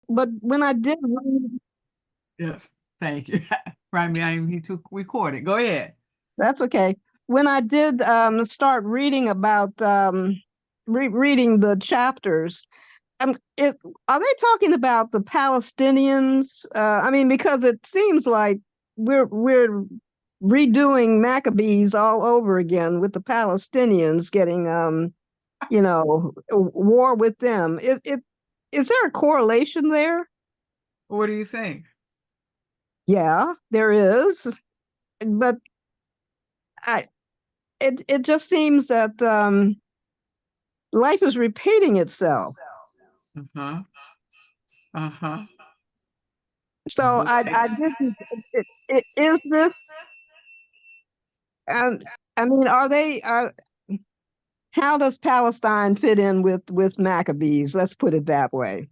but when I did read, Yes, thank you. Right, me, I need to record it. Go ahead. that's okay. When I did start reading about reading the chapters, it are they talking about the Palestinians? I mean, because it seems like we're redoing Maccabees all over again with the Palestinians getting war with them. Is there a correlation there? What do you think? Yeah, there is, but I it just seems that life is repeating itself. Uh-huh. Uh-huh. So I didn't. Is this? Um, I mean, are they? How does Palestine fit in with Maccabees? Let's put it that way,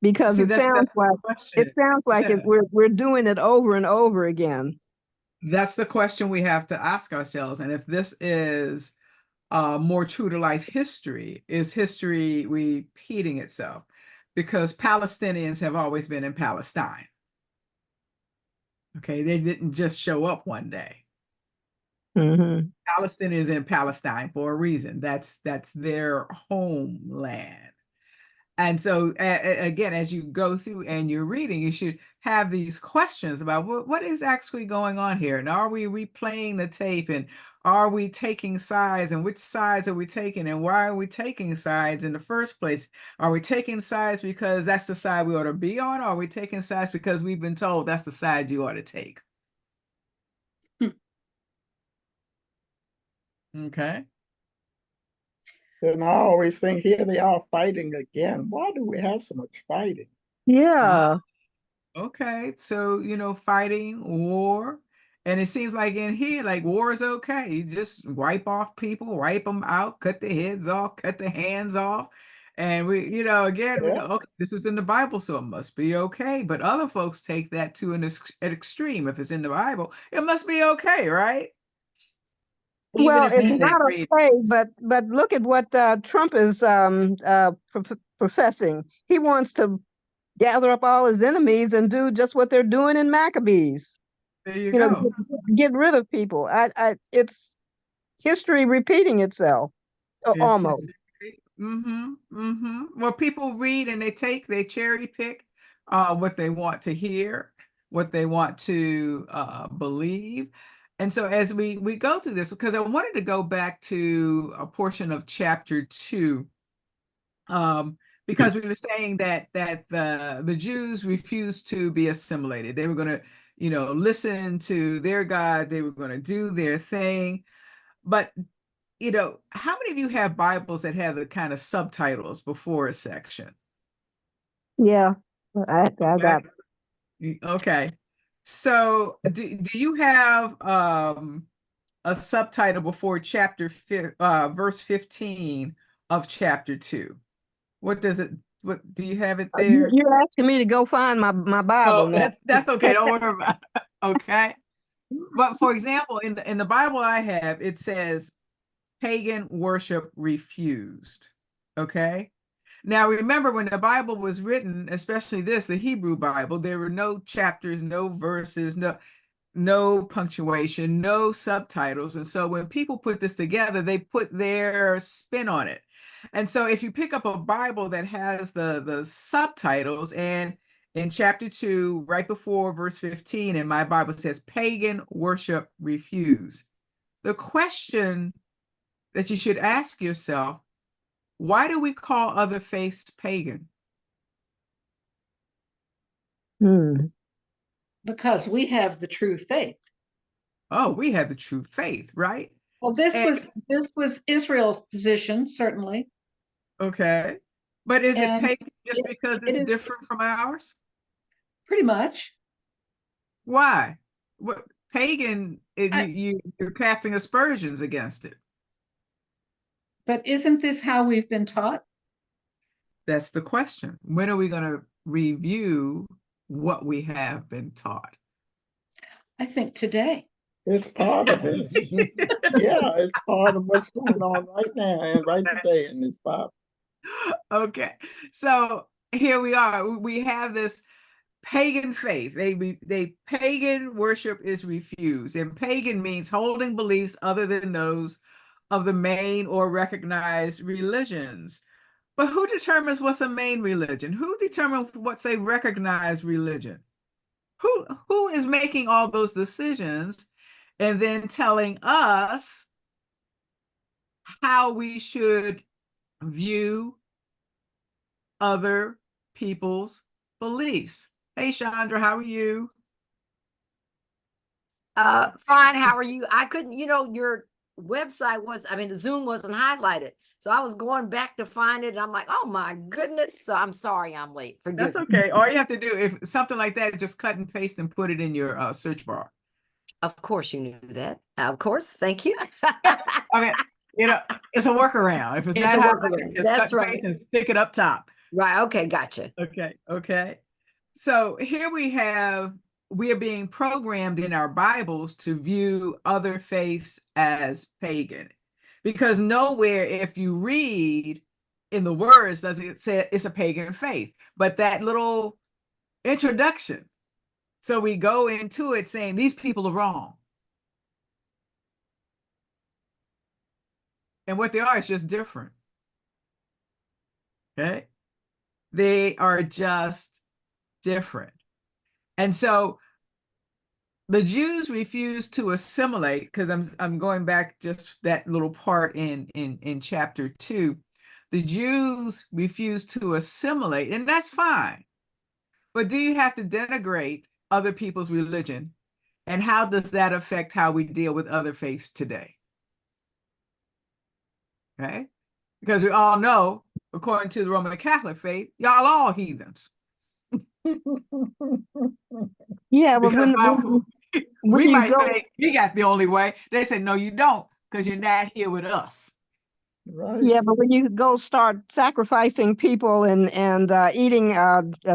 because See, that's the it question. sounds like Yeah. we're doing it over and over again. That's the question we have to ask ourselves. And if this is more true to life history, is history repeating itself? Because Palestinians have always been in Palestine. Okay, they didn't just show up one day. Hmm. Palestine is in Palestine for a reason. That's their homeland. And so, again, as you go through and you're reading, you should have these questions about what is actually going on here, and are we replaying the tape, and are we taking sides, and which sides are we taking, and why are we taking sides in the first place? Are we taking sides because that's the side we ought to be on, or are we taking sides because we've been told that's the side you ought to take? Okay. And I always think here they are fighting again. Why do we have so much fighting? Yeah. Okay, so fighting war, and it seems like in here, like war is okay. You just wipe off people, wipe them out, cut their heads off, cut their hands off, and again, we Yeah. go, okay, this is in the Bible, so it must be okay. But other folks take that to an extreme. If it's in the Bible, it must be okay, right? Even Well, if it's you didn't not read. okay, but look at what Trump is professing. He wants to gather up all his enemies and do just what they're doing in Maccabees. There you You know, go. get rid of people. It's history repeating itself, It's almost. mm-hmm, mm-hmm. Well, people read and they cherry pick what they want to hear, what they want to believe. And so as we go through this, because I wanted to go back to a portion of chapter 2, because we were saying that the Jews refused to be assimilated. They were going to, listen to their God. They were going to do their thing. But how many of you have Bibles that have the kind of subtitles before a section? Yeah, I Okay. got. Okay. So do you have a subtitle before verse 15 of chapter 2? What does it, what do you have it there? You're asking me to go find my Bible Oh, now. that's okay. Don't worry about it. Okay. But for example, in the Bible I have, it says pagan worship refused. Okay. Now, remember when the Bible was written, especially the Hebrew Bible, there were no chapters, no verses, no punctuation, no subtitles. And so when people put this together, they put their spin on it. And so if you pick up a Bible that has the subtitles, and in chapter 2, right before verse 15, in my Bible says pagan worship refused. The question that you should ask yourself, why do we call other faiths pagan? Hmm. Because we have the true faith. Oh, we have the true faith, right? Well, this And was Israel's position, certainly. okay, but is it And pagan just it, because it it's is different from ours? pretty much. Why? What pagan? I, You're casting aspersions against it. but isn't this how we've been taught? That's the question. When are we going to review what we have been taught? I think today. It's part of this. Yeah, it's part of what's going on right now and right today in this Bible. Okay, so here we are. We have this pagan faith. They pagan worship is refused, and pagan means holding beliefs other than those of the main or recognized religions. But who determines what's a main religion? Who determines what's a recognized religion? Who is making all those decisions and then telling us how we should view other people's beliefs? Hey, Chandra, how are you? Fine. How are you? I couldn't, your website the Zoom wasn't highlighted. So I was going back to find it and I'm like, oh my goodness. So I'm sorry I'm late. Forgive That's me. okay. All you have to do, if something like that, just cut and paste and put it in your search bar. Of course you knew that. Of course. Thank you. I mean, it's a workaround. If it's It's not a highlighted, workaround. just That's cut and paste and stick it up top. Right. Okay. Gotcha. Okay. So here we are being programmed in our Bibles to view other faiths as pagan, because nowhere, if you read in the words, does it say it's a pagan faith, but that little introduction. So we go into it saying these people are wrong. And what they are is just different. Okay. They are just different. And so the Jews refused to assimilate, because I'm going back just that little part in chapter 2. The Jews refused to assimilate, and that's fine. But do you have to denigrate other people's religion? And how does that affect how we deal with other faiths today? Okay? Because we all know, according to the Roman Catholic faith, y'all all heathens. Yeah, but Because we you might go, think we got the only way. They say, no, you don't, because you're not here with us. Right. yeah, but when you go start sacrificing people and eating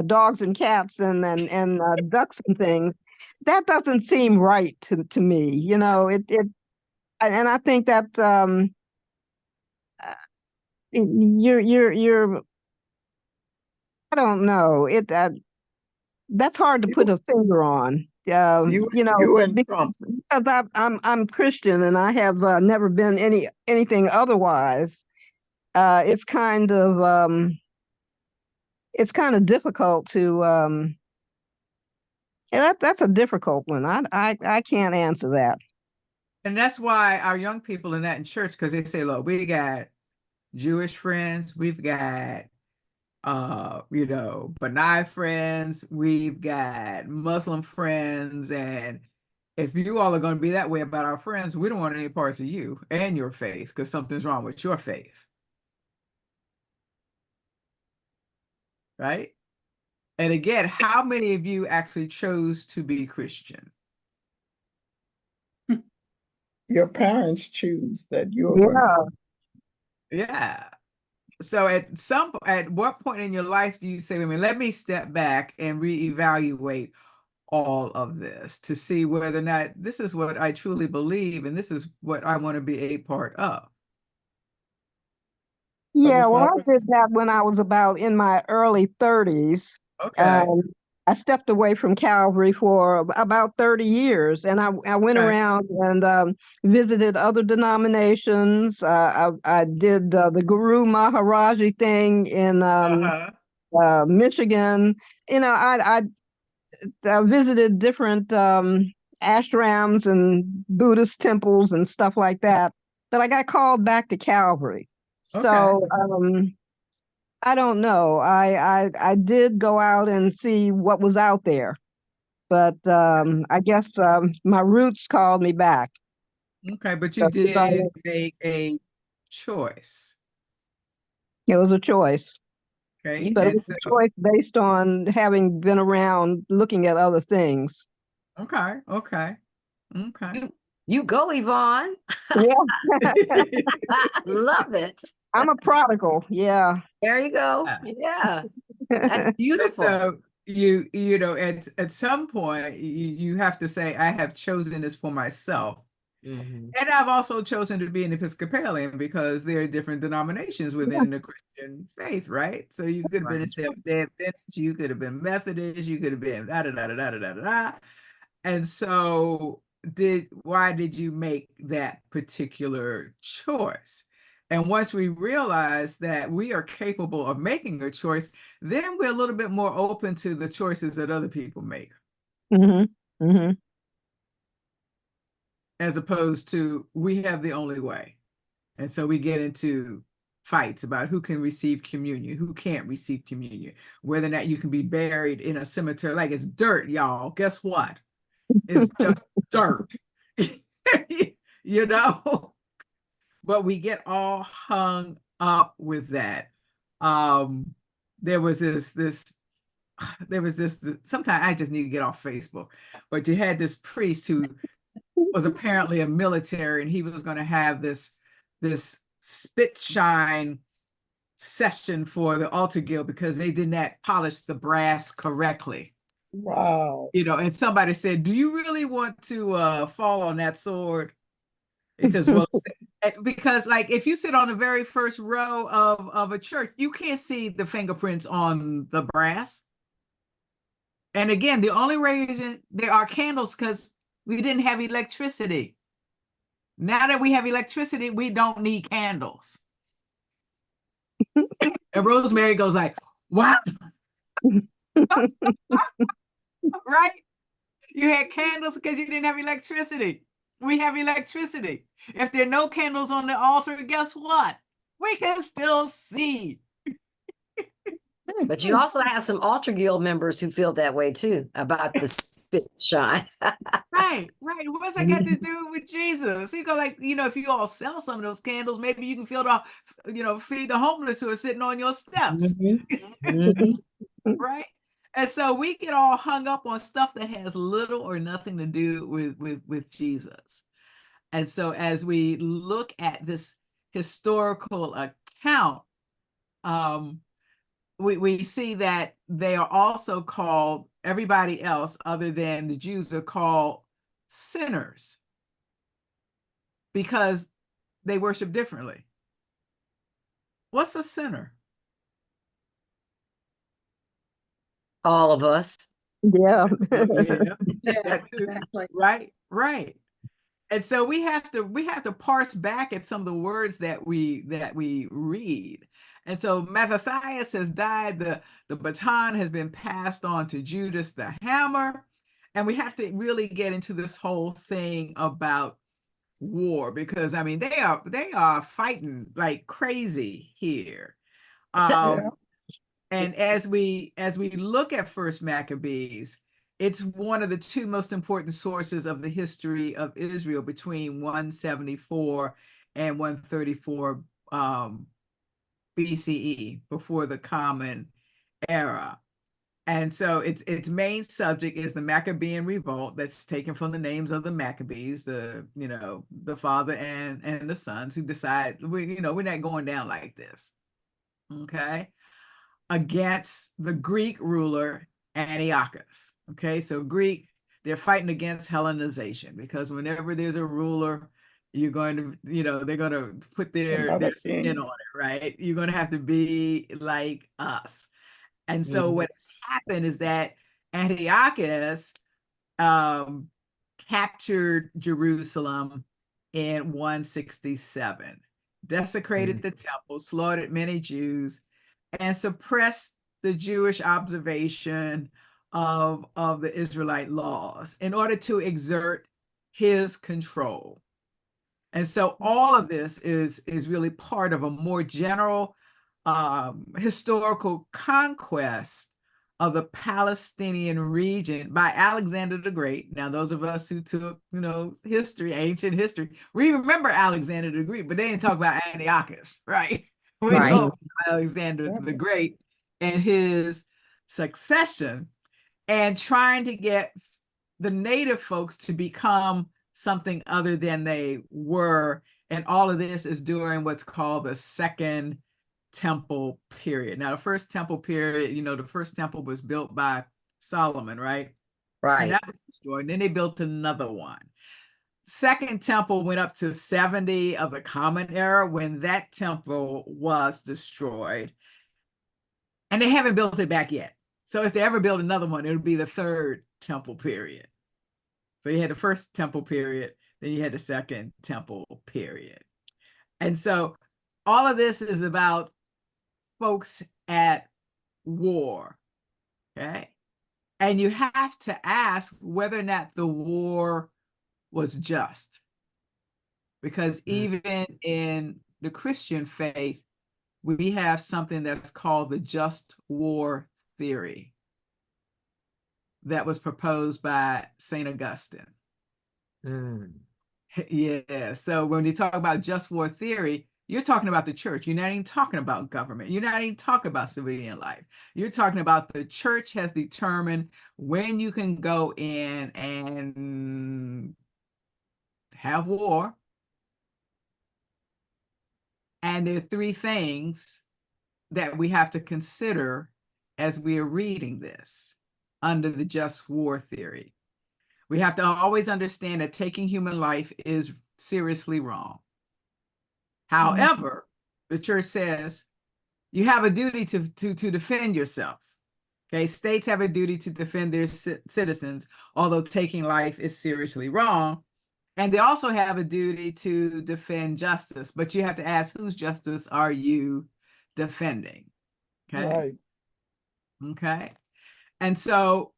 dogs and cats and ducks and things, that doesn't seem right to me. And I think that you're I don't know that's hard to put a finger on. You and Trump. Because I'm Christian and I have never been anything otherwise. It's kind of difficult to and that's a difficult one. I can't answer that. And that's why our young people are not in church, because they say, look, we got Jewish friends, we've got Benai friends, we've got Muslim friends, and if you all are going to be that way about our friends, we don't want any parts of you and your faith, because something's wrong with your faith. Right? And again, how many of you actually chose to be Christian? Your parents choose that you're Yeah. going to. Yeah. So at what point in your life do you say, let me step back and reevaluate all of this to see whether or not this is what I truly believe and this is what I want to be a part of? Yeah, it's well, not I did that when I was about in my early 30s. Okay. I stepped away from Calvary for about 30 years, and I went Okay. around and visited other denominations. I did the Guru Maharaji thing in Michigan. I visited different ashrams and Buddhist temples and stuff like that, but I got called back to Calvary. So I don't know. I did go out and see what was out there, but I guess my roots called me back. Okay, but you did make a choice. It was a choice, Okay. but it And was so, a choice based on having been around looking at other things. okay. You go, Yvonne. Yeah, Love it. I'm a prodigal. Yeah. There you go. Yeah. That's beautiful. So at some point you have to say, I have chosen this for myself. Mhm. And I've also chosen to be an Episcopalian because there are different denominations within the Christian faith, right? So you could have been a Right. Seventh-day Adventist, you could have been Methodist, you could have been da da da da da da da da. Da. And so why did you make that particular choice? And once we realize that we are capable of making a choice, then we're a little bit more open to the choices that other people make, as opposed to we have the only way. And so we get into fights about who can receive communion, who can't receive communion, whether or not you can be buried in a cemetery. Like it's dirt, y'all. Guess what? It's just dirt, you know? But we get all hung up with that. There was this, sometimes I just need to get off Facebook, but you had this priest who was apparently a military, and he was going to have this spit shine session for the altar guild because they did not polish the brass correctly. Wow. You know, and somebody said, "Do you really want to fall on that sword?" He says, "Well, because like if you sit on the very first row of a church, you can't see the fingerprints on the brass. And again, the only reason there are candles because we didn't have electricity. Now that we have electricity, we don't need candles." And Rosemary goes like, "Wow." Right? You had candles because you didn't have electricity. We have electricity. If there are no candles on the altar, guess what? We can still see. But you also have some altar guild members who feel that way too about the spit shine. Right. What's that got to do with Jesus? You go like, if you all sell some of those candles, maybe you can feed the homeless who are sitting on your steps. Right? And so we get all hung up on stuff that has little or nothing to do with Jesus. And so as we look at this historical account, we see that they are also called, everybody else other than the Jews are called sinners because they worship differently. What's a sinner? All of us. Yeah. Yeah, exactly. Right. And so we have to parse back at some of the words that we read. And so Mattathias has died, the baton has been passed on to Judas the hammer. And we have to really get into this whole thing about war because I mean they are fighting like crazy here. Yeah. And as we look at First Maccabees, it's one of the two most important sources of the history of Israel between 174 and 134 BCE, before the Common Era. And so its main subject is the Maccabean revolt that's taken from the names of the Maccabees, the father and the sons who decide we're not going down like this. Okay. Against the Greek ruler Antiochus. Okay, so they're fighting against Hellenization because whenever there's a ruler, you're going to, they're going to put their spin on it, right? You're going to have to be like us. And so what has happened is that Antiochus captured Jerusalem in 167, desecrated the temple, slaughtered many Jews, and suppressed the Jewish observation of the Israelite laws in order to exert his control. And so all of this is really part of a more general historical conquest of the Palestinian region by Alexander the Great. Now, those of us who took, history, ancient history, we remember Alexander the Great, but they didn't talk about Antiochus, right? We know Alexander the Great and his succession and trying to get the native folks to become something other than they were. And all of this is during what's called the Second Temple period. Now, the first temple period, the first temple was built by Solomon, right? Right. And that was destroyed. And then they built another one. second temple went up to 70 of the Common Era when that temple was destroyed. And they haven't built it back yet. So if they ever build another one, it would be the third temple period. So you had the first temple period, then you had the second temple period. And so all of this is about folks at war, okay? And you have to ask whether or not the war was just. Because even in the Christian faith, we have something that's called the just war theory that was proposed by St. Augustine. Yeah, so when you talk about just war theory, you're talking about the church. You're not even talking about government. You're not even talking about civilian life. You're talking about the church has determined when you can go in and have war. And there are three things that we have to consider as we are reading this under the just war theory. We have to always understand that taking human life is seriously wrong. However, the church says you have a duty to defend yourself. Okay, states have a duty to defend their citizens, although taking life is seriously wrong. And they also have a duty to defend justice, but you have to ask, whose justice are you defending? Okay. Right. Okay. And so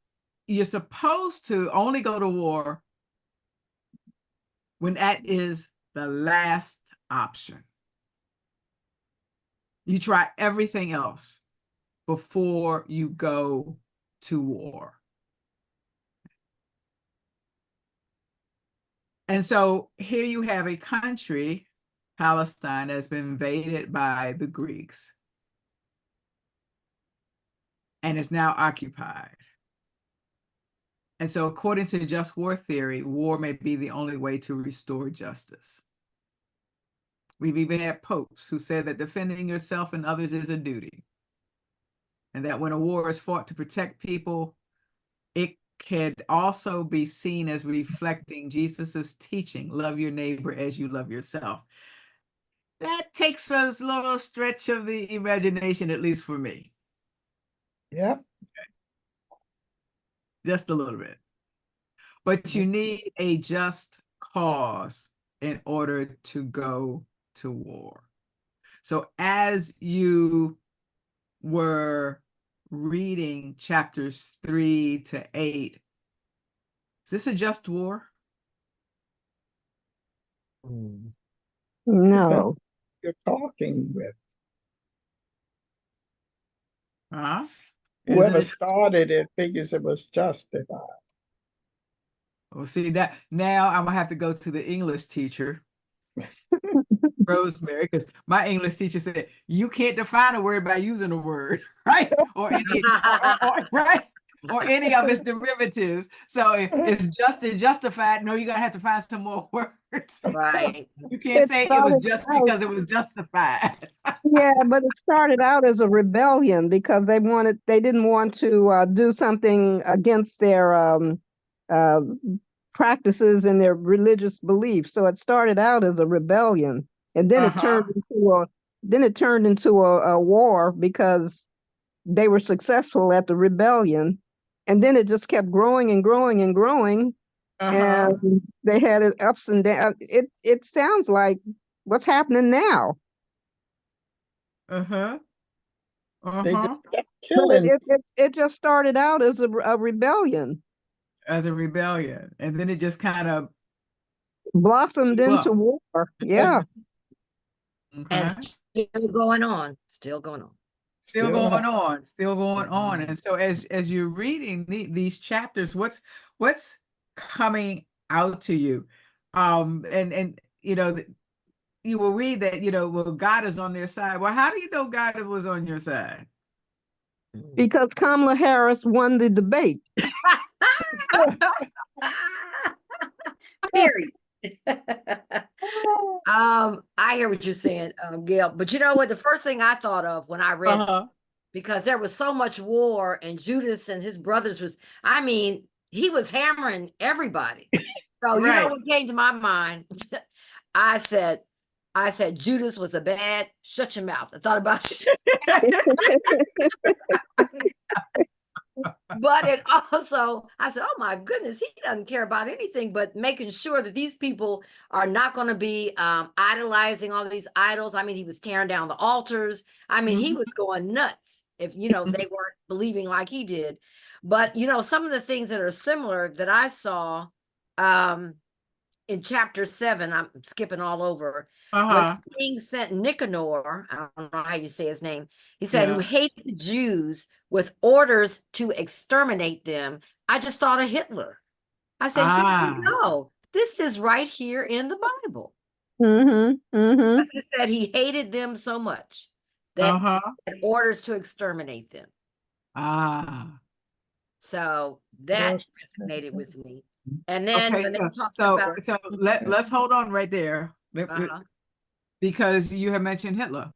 you're supposed to only go to war when that is the last option. You try everything else before you go to war. And so here you have a country, Palestine, that's been invaded by the Greeks and is now occupied. And so according to just war theory, war may be the only way to restore justice. We've even had popes who said that defending yourself and others is a duty. And that when a war is fought to protect people, it can also be seen as reflecting Jesus's teaching, love your neighbor as you love yourself. That takes a little stretch of the imagination, at least for me. Yeah. Just a little bit. But you need a just cause in order to go to war. So as you were reading chapters 3 to 8, is this a just war? No. You're talking with Huh? whoever started it figures it was justified. Well, see that now I'm gonna have to go to the English teacher, Rosemary, because my English teacher said you can't define a word by using a word, right? Or any, right? Or any of its derivatives. So it's just and justified. No, you're gonna have to find some more words. Right. You can't It say it was started just out- because it was justified. Yeah, but it started out as a rebellion because they didn't want to do something against their uh, practices and their religious beliefs. So it started out as a rebellion, and then it turned into a war because they were successful at the rebellion, and then it just kept growing and growing and growing, and they had it ups and downs. It sounds like what's happening now. They just kept But killing. it just started out as a rebellion, As a rebellion, and then it just kind of blossomed into war. Yeah. And still going on, still going on. Still going on. And so as you're reading these chapters, what's coming out to you? And you know, you will read that, you know, well, God is on their side. Well, how do you know God was on your side? Because Kamala Harris won the debate. Period. I hear what you're saying, Gail. But you know what? The first thing I thought of when I read, because there was so much war, and Judas and his brothers he was hammering everybody. So you know Right. what came to my mind? I said, Judas was a bad. Shut your mouth. I thought about but it also, I said, oh my goodness, he doesn't care about anything but making sure that these people are not going to be idolizing all of these idols. I mean, he was tearing down the altars. I mean, he was going nuts if, they weren't believing like he did. But, some of the things that are similar that I saw in chapter 7, I'm skipping all over. When Uh-huh. the king sent Nicanor, I don't know how you say his name, he said, Yeah. who hated the Jews with orders to exterminate them. I just thought of Hitler. I said, here we go. This is right here in the Bible. Mm-hmm. Mm-hmm. He said he hated them so much that Uh-huh. had orders to exterminate them. Ah. So that resonated with me. And then Okay, when they talked so about let's hold on right there. uh-huh, Because you have mentioned Hitler,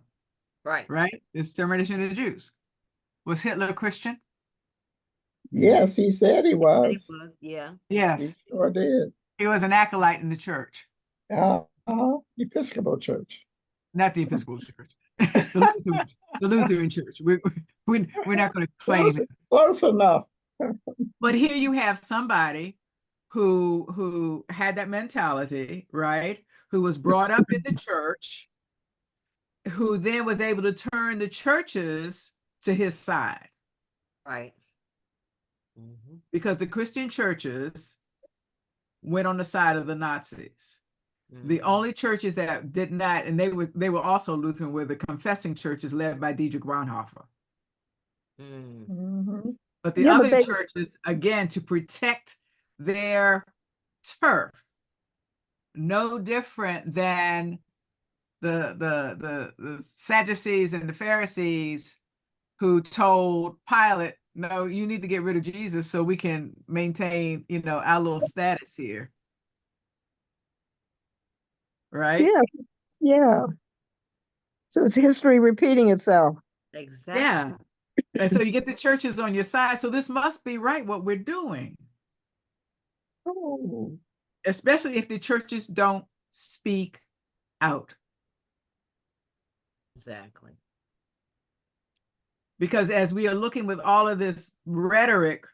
right. right? Extermination of the Jews. Was Hitler a Christian? Yes, he said he It was. was, yeah. He Yes. sure did. He was an acolyte in the church, Episcopal Church. not the Episcopal Church. The Lutheran Church. We're not going to claim it. Close enough. But here you have somebody who had that mentality, right? Who was brought up in the church, who then was able to turn the churches to his side. Right. Because the Christian churches went on the side of the Nazis. The only churches that did not, and they were also Lutheran, were the confessing churches led by Dietrich Bonhoeffer. But the other churches, again, to protect their turf, no different than the Sadducees and the Pharisees who told Pilate, no, you need to get rid of Jesus so we can maintain, our little status here. Right? Yeah. Yeah. So it's history repeating itself. Exactly. Yeah. And so you get the churches on your side. So this must be right what we're doing. Oh. Especially if the churches don't speak out. Exactly. Because as we are looking with all of this rhetoric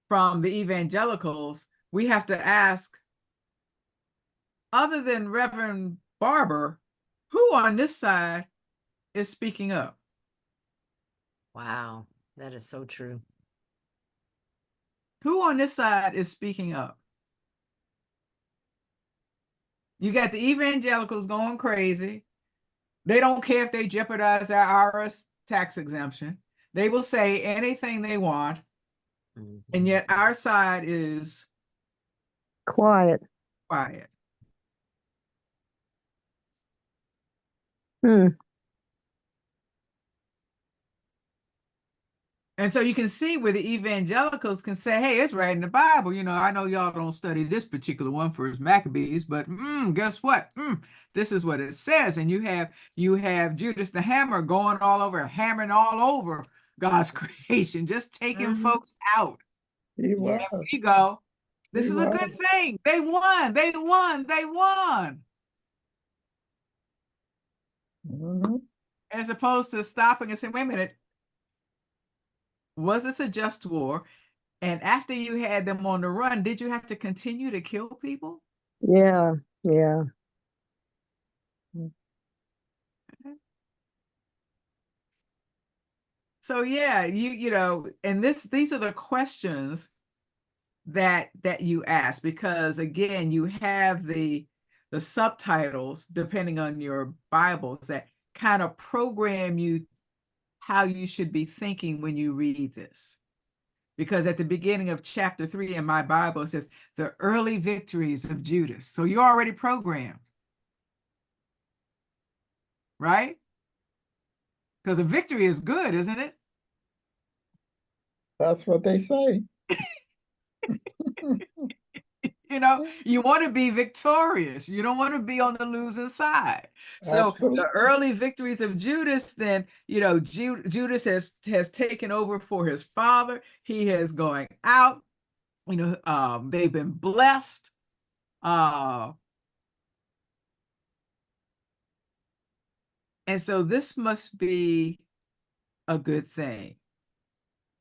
from the evangelicals, we have to ask, other than Reverend Barber, who on this side is speaking up? Wow, that is so true. Who on this side is speaking up? You got the evangelicals going crazy. They don't care if they jeopardize our IRS tax exemption. They will say anything they want. And yet our side is Quiet. quiet. And so you can see where the evangelicals can say, hey, it's right in the Bible. I know y'all don't study this particular one for his Maccabees, but guess what? This is what it says. And you have Judas the Hammer going all over, hammering all over God's creation, just taking folks out. He was. There you go. This He is a was. good thing. They won. They won. They won. As opposed to stopping and saying, wait a minute, was this a just war? And after you had them on the run, did you have to continue to kill people? Yeah. Yeah. So yeah, and these are the questions that you ask, because again, you have the subtitles depending on your Bibles that kind of program you how you should be thinking when you read this. Because at the beginning of chapter 3 in my Bible, it says the early victories of Judas. So you're already programmed, right? Because a victory is good, isn't it? That's what they say. You want to be victorious. You don't want to be on the losing side. So Absolutely. the early victories of Judas, then, Judas has taken over for his father. He is going out. They've been blessed. And so this must be a good thing.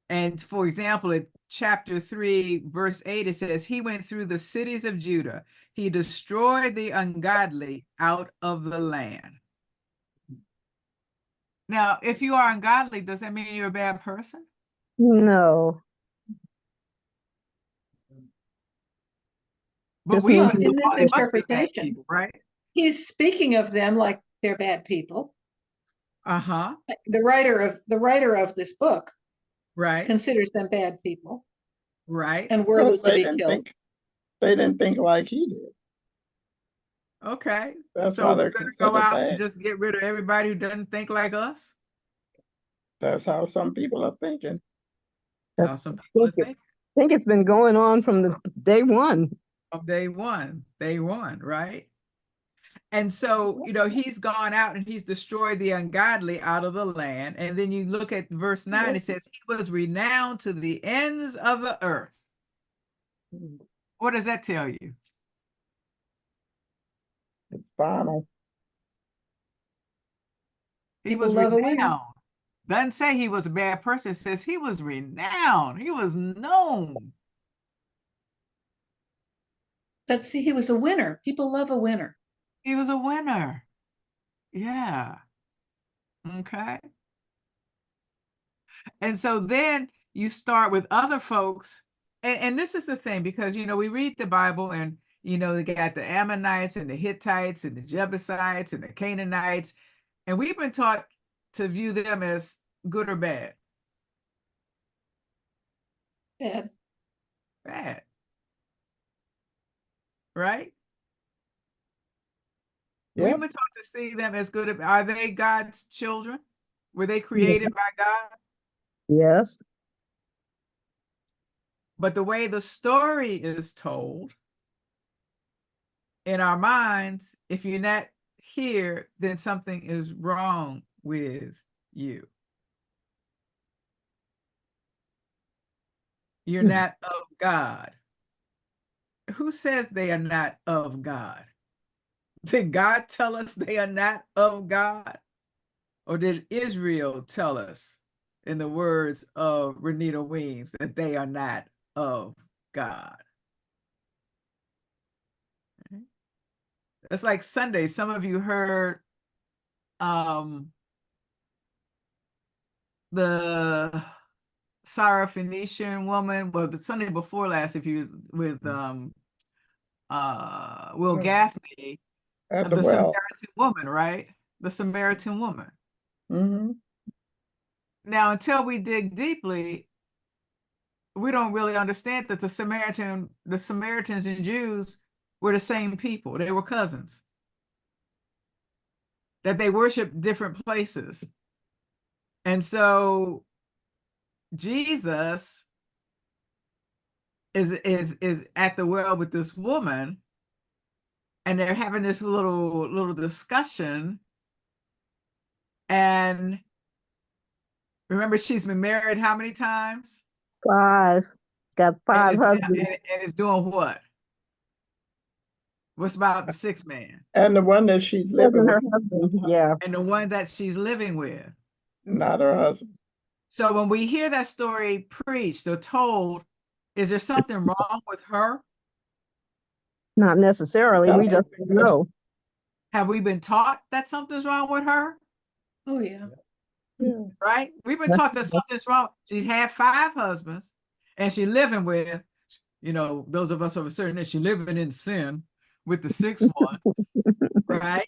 And for example, in chapter 3, verse 8, it says, he went through the cities of Judah. He destroyed the ungodly out of the land. Now, if you are ungodly, does that mean you're a bad person? No. But Just we means would in this thought they must be bad interpretation, people, right? he's speaking of them like they're bad people. Uh-huh. The writer of this book Right. considers them bad people Right. and worthy Because to be killed. they didn't think like he did. Okay. That's So why we're they're going to go considered out and bad. just get rid of everybody who doesn't think like us? That's how some people are thinking. That's how some people are thinking. I think it's been going on from the day one. From day one, right? And so, he's gone out and he's destroyed the ungodly out of the land. And then you look at verse 9, it says, he was renowned to the ends of the earth. What does that tell you? It's final. He was People love a winner. renowned. Doesn't say he was a bad person. It says he was renowned. He was known. But see, he was a winner. People love a winner. He was a winner. Yeah. Okay. And so then you start with other folks. And this is the thing, because, we read the Bible and, they got the Ammonites and the Hittites and the Jebusites and the Canaanites. And we've been taught to view them as good or bad. Bad. Bad. Right? Yep. We've been taught to see them as good. Are they God's children? Were they created by God? Yes. But the way the story is told in our minds, if you're not here, then something is wrong with you. You're not of God. Who says they are not of God? Did God tell us they are not of God? Or did Israel tell us, in the words of Renita Weems, that they are not of God? It's like Sunday. Some of you heard the Syrophoenician woman, well, the Sunday before last, with Will Gaffney, At the the well. Samaritan woman, right? The Samaritan woman. Mm-hmm. Now, until we dig deeply, we don't really understand that the Samaritans and Jews were the same people. They were cousins. That they worshiped different places. And so Jesus is at the well with this woman, and they're having this little discussion. And remember, she's been married how many times? 5. Got 5 husbands. And is doing what? What's about the 6th man? And the one that she's living Her with, husbands, yeah. And the one that she's living with. not her husband. So when we hear that story preached or told, is there something wrong with her? Not necessarily. We just know. Have we been taught that something's wrong with her? Oh, yeah. Yeah. Right? We've been taught that something's wrong. She's had 5 husbands, and she's living with, those of us of a certain age, she's living in sin with the 6th one, right?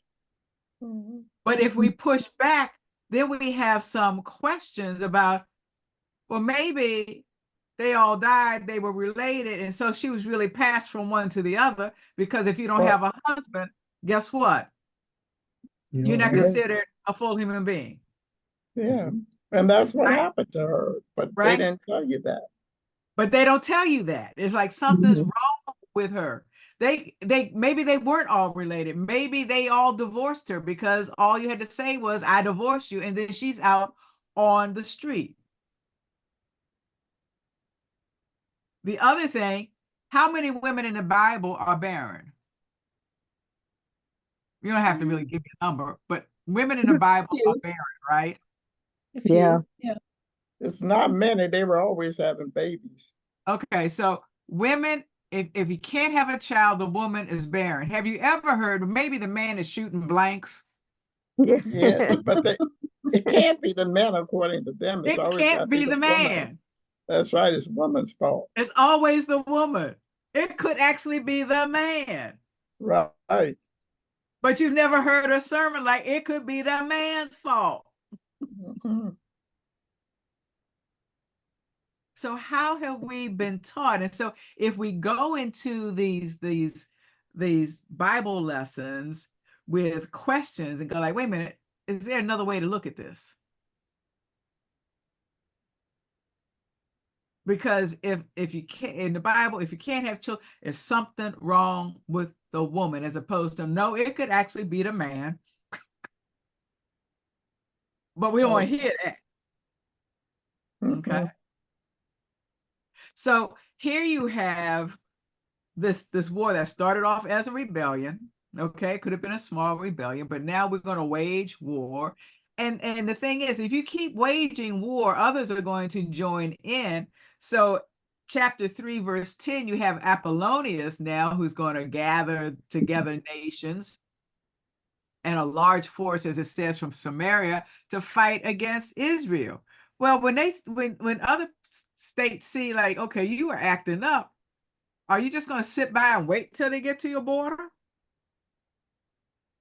Mm-hmm. But if we push back, then we have some questions about, well, maybe they all died, they were related, and so she was really passed from one to the other, because if you don't have a husband, guess what? You're not considered a full human being. Yeah. And that's what Right? happened to her. But Right? they didn't tell you that. But they don't tell you that. It's like something's wrong with her. They maybe they weren't all related. Maybe they all divorced her because all you had to say was, I divorce you, and then she's out on the street. The other thing, how many women in the Bible are barren? You don't have to really give me a number, but women in the Bible are Few. barren, right? A Yeah. few, yeah. It's not many. They were always having babies. Okay, so women, if you can't have a child, the woman is barren. Have you ever heard maybe the man is shooting blanks? Yeah, but it can't be the men according to them. It's It always got can't to be be the the woman. man. That's right. It's woman's fault. It's always the woman. It could actually be the man. Right. But you've never heard a sermon like it could be the man's fault. Mhm. So how have we been taught? And so if we go into these Bible lessons with questions and go like, wait a minute, is there another way to look at this? Because if you can't in the Bible, if you can't have children, there's something wrong with the woman, as opposed to no, it could actually be the man. But we don't want to hear that. Okay. Mhm. So here you have this war that started off as a rebellion. Okay, could have been a small rebellion, but now we're going to wage war. And the thing is, if you keep waging war, others are going to join in. So chapter 3, verse 10, you have Apollonius now who's going to gather together nations and a large force, as it says, from Samaria to fight against Israel. Well, when other states see like, okay, you are acting up, are you just going to sit by and wait till they get to your border?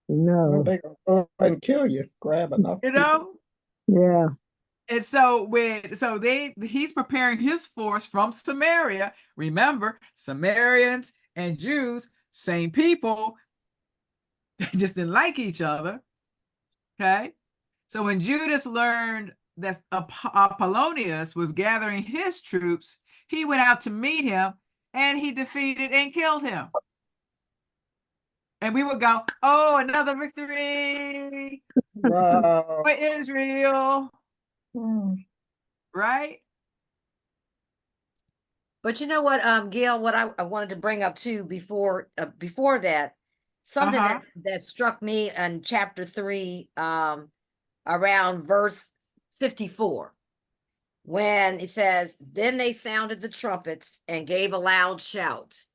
Well, No. they gonna go and kill you. Grab enough You people. know? Yeah. And so he's preparing his force from Samaria. Remember, Samaritans and Jews, same people, they just didn't like each other. Okay. So when Judas learned that Apollonius was gathering his troops, he went out to meet him and he defeated and killed him. And we would go, oh, another victory Wow. for Israel, Hmm. right? But you know what, Gail, what I wanted to bring up too before that, something that struck me in chapter 3, around verse 54, when it says, then they sounded the trumpets and gave a loud shout.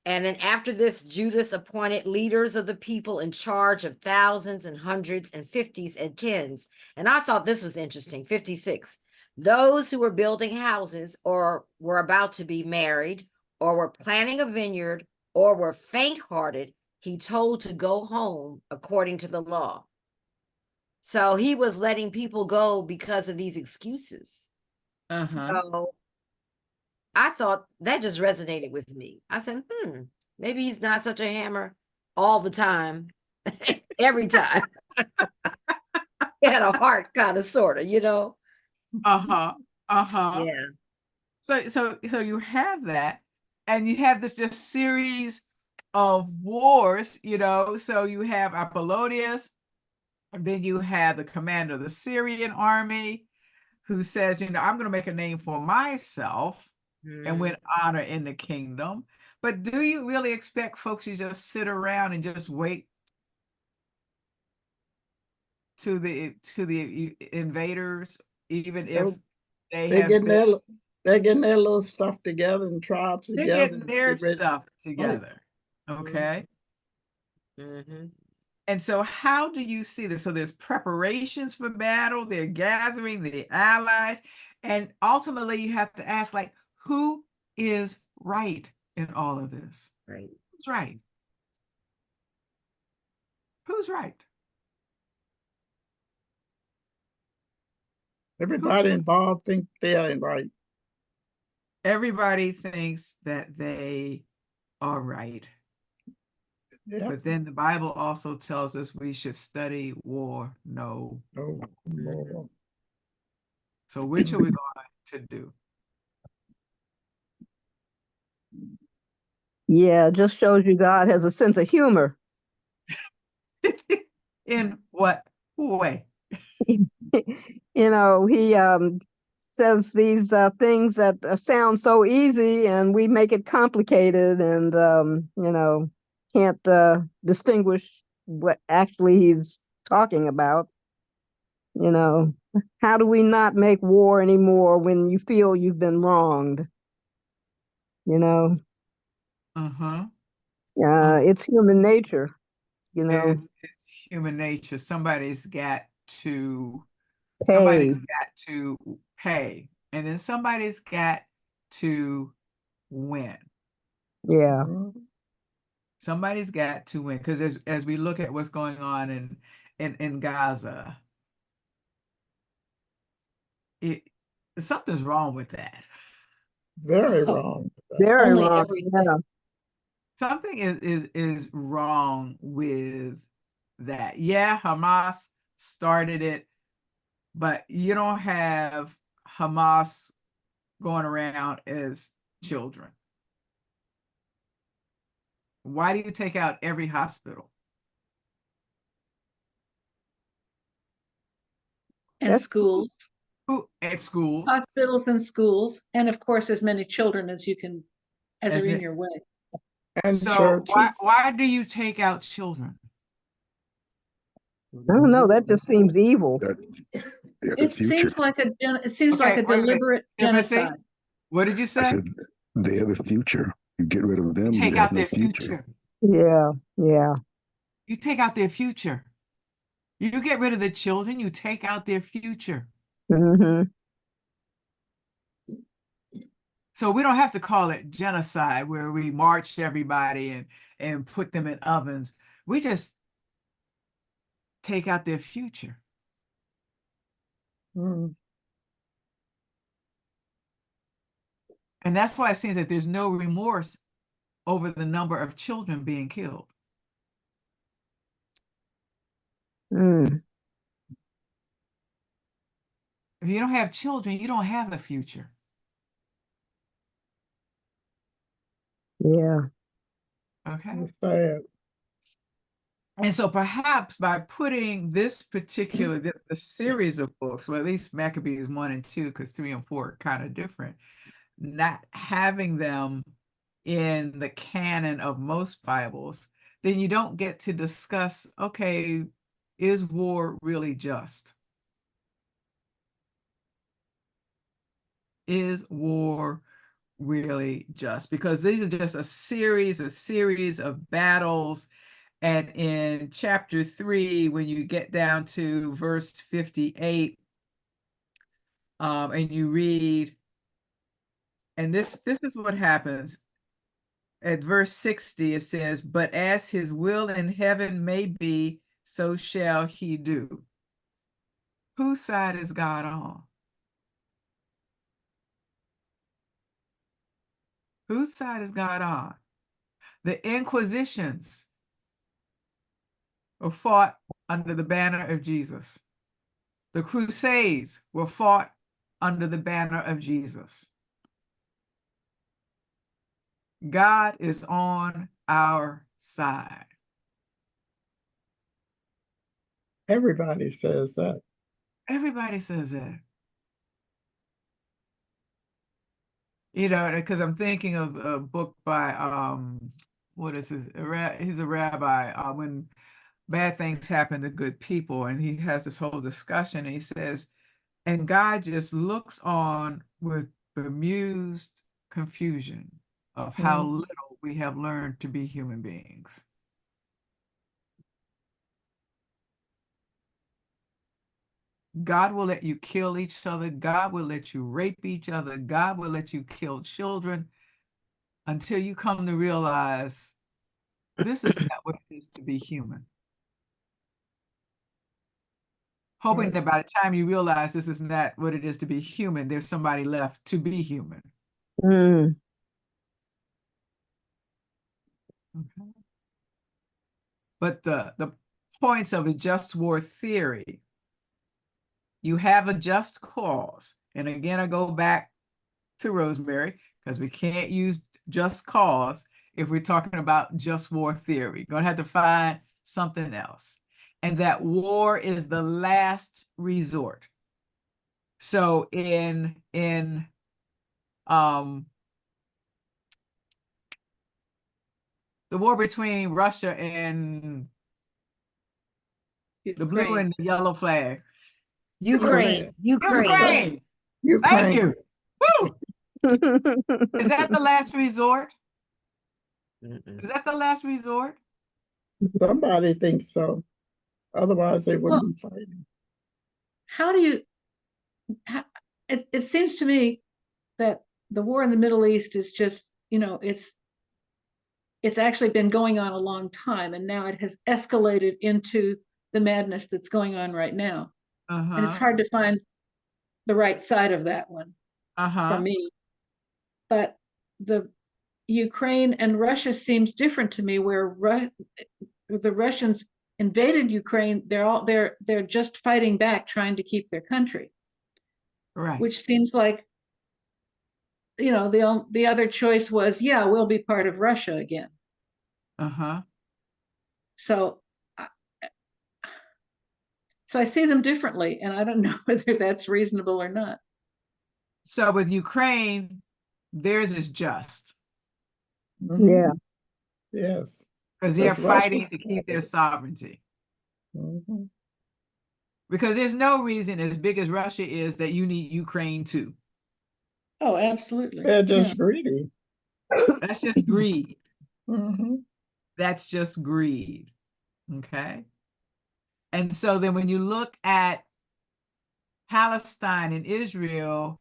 And then after this, Judas appointed leaders of the people in charge of thousands and hundreds and fifties and tens. And I thought this was interesting. 56. Those who were building houses or were about to be married or were planting a vineyard or were faint-hearted, he told to go home according to the law. So he was letting people go because of these excuses. So I thought that just resonated with me. I said, maybe he's not such a hammer all the time, every time. He had a heart, kind of, sort of, Yeah. So you have that, and you have this just series of wars, so you have Apollonius, and then you have the commander of the Syrian army who says, I'm going to make a name for myself and win honor in the kingdom. But do you really expect folks to just sit around and just wait to the invaders, even if they're getting their little stuff together and tribes they're together. getting their stuff together? Okay. And so how do you see this? So there's preparations for battle, they're gathering the allies, and ultimately you have to ask, like, who is right in all of this? Right. Who's right? Who's right? Everybody involved think they're right. Everybody thinks that they are right. Yep. But then the Bible also tells us we should study war no more. So which are we going to do? Yeah, just shows you God has a sense of humor. In what way? He says these things that sound so easy and we make it complicated and, can't distinguish what actually he's talking about. You know, how do we not make war anymore when you feel you've been wronged? You know, Uh-huh. it's human nature, you know, It's human nature. Somebody's pay. got to pay, and then somebody's got to win. Yeah. Mhm. Somebody's got to win, because as we look at what's going on in Gaza, it something's wrong with that. Very Oh, wrong. Very only wrong. everything. Yeah. Something is wrong with that. Yeah, Hamas started it, but you don't have Hamas going around as children. Why do you take out every hospital? And That's schools, Who at schools? hospitals and schools, and of course, as many children as you can, as As are in ma- your way. And So why churches. why do you take out children? I don't know. That just seems evil. That they're the It future. seems like it seems like Okay, a wait a minute. deliberate Timothy, genocide. what did you I say? said they're the future. You get rid of them, you Take have out no their future. future. Yeah. Yeah. You take out their future. You get rid of the children, you take out their future. Hmm. So we don't have to call it genocide where we marched everybody and put them in ovens. We just take out their future. Mm. And that's why it seems that there's no remorse over the number of children being killed. Mm. If you don't have children, you don't have a future. Yeah. Okay. It's sad. And so perhaps by putting this particular the series of books, well, at least Maccabees 1 and 2, because 3 and 4 are kind of different, not having them in the canon of most Bibles, then you don't get to discuss, okay, is war really just? Is war really just? Because these are just a series of battles. And in chapter 3, when you get down to verse 58, and you read, and this is what happens. At verse 60, it says, "But as his will in heaven may be, so shall he do." Whose side is God on? Whose side is God on? The Inquisitions were fought under the banner of Jesus. The Crusades were fought under the banner of Jesus. God is on our side. Everybody says that. Everybody says that. You know, because I'm thinking of a book by what is his? He's a rabbi. When bad things happen to good people, and he has this whole discussion. And he says, and God just looks on with bemused confusion of how Mm. little we have learned to be human beings. God will let you kill each other. God will let you rape each other. God will let you kill children until you come to realize this is not what it is to be human. Hoping Right. that by the time you realize this is not what it is to be human, there's somebody left to be human. Mm. Okay. But the points of a just war theory, you have a just cause. And again, I go back to Rosemary, because we can't use just cause if we're talking about just war theory. Gonna have to find something else. And that war is the last resort. So in the war between Russia and The blue Ukraine. and the yellow flag. Ukraine. Ukraine. Ukraine. Thank you. Woo! Is that the last resort? Mm-mm. Is that the last resort? Somebody thinks so. Otherwise, they Well, wouldn't be fighting. how do you, it seems to me that the war in the Middle East is just, it's actually been going on a long time, and now it has escalated into the madness that's going on right now. And it's hard to find the right side of that one for me. But the Ukraine and Russia seems different to me, where the Russians invaded Ukraine. They're just fighting back, trying to keep their country. Right. Which seems like, the other choice was, yeah, we'll be part of Russia again. So I see them differently, and I don't know whether that's reasonable or not. So with Ukraine, theirs is just. Yeah. Yes. Because they're That's Russia. fighting to keep their sovereignty. Mhm. Because there's no reason, as big as Russia is, that you need Ukraine too. Oh, absolutely. They're just greedy. That's just greed. Mhm. That's just greed. Okay. And so then when you look at Palestine and Israel,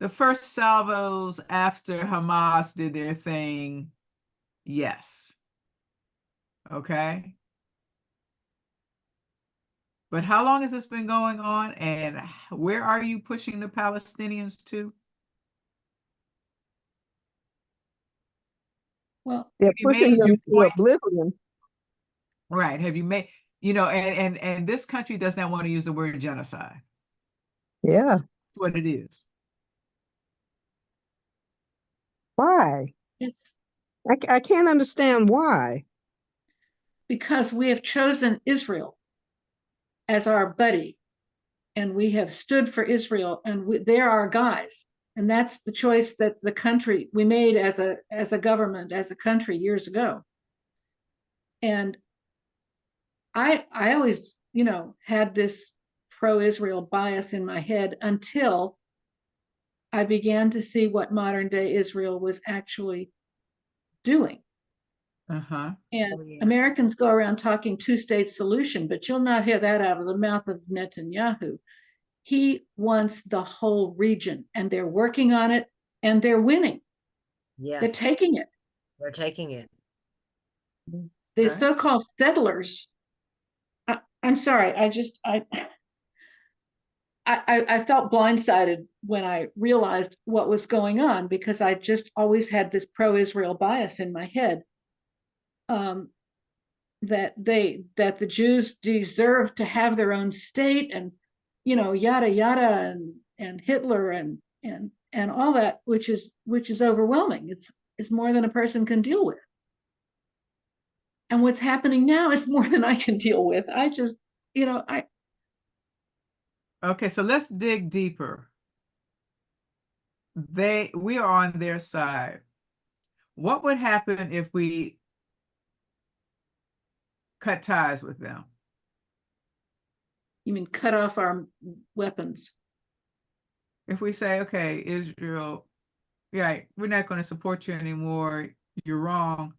the first salvos after Hamas did their thing, yes. Okay. But how long has this been going on, and where are you pushing the Palestinians to? Well, They're You pushing made them your to point. oblivion. Right. Have you made, and this country does not want to use the word genocide. Yeah. What it is. Why? it's I can't understand why. because we have chosen Israel as our buddy, and we have stood for Israel, and they're our guys. And that's the choice that the country we made as a government, as a country, years ago. And I always, had this pro-Israel bias in my head until I began to see what modern day Israel was actually doing. And Americans go around talking two-state solution, but you'll not hear that out of the mouth of Netanyahu. He wants the whole region, and they're working on it, and they're winning. Yes. They're taking it. They're taking it. The so-called settlers. I'm sorry. I felt blindsided when I realized what was going on, because I just always had this pro-Israel bias in my head. That the Jews deserve to have their own state, and yada yada, and Hitler and all that, which is overwhelming. It's more than a person can deal with. And what's happening now is more than I can deal with. I just, Okay, so let's dig deeper. We are on their side. What would happen if we cut ties with them? You mean cut off our weapons? If we say, okay, Israel, right, we're not going to support you anymore. You're wrong.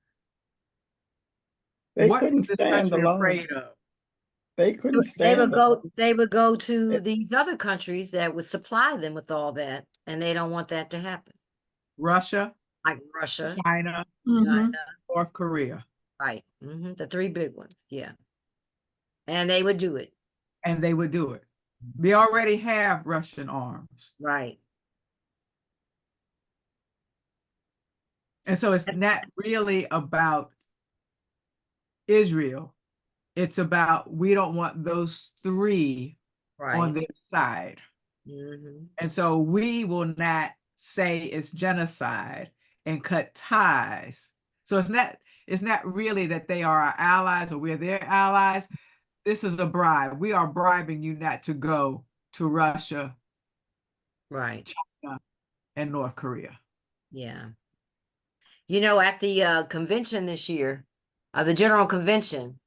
What is this country afraid of? They couldn't stand alone. They would go to these other countries that would supply them with all that, and they don't want that to happen. Russia, Like Russia, China, Mhm. North Korea. right? The three big ones, yeah. And they would do it. And they would do it. They already have Russian arms. Right. And so it's not really about Israel. It's about, we don't want those three on their side. And so we will not say it's genocide and cut ties. So it's not really that they are our allies or we're their allies. This is a bribe. We are bribing you not to go to Russia, Right, China, and North Korea. yeah. At the convention this year, the General Convention,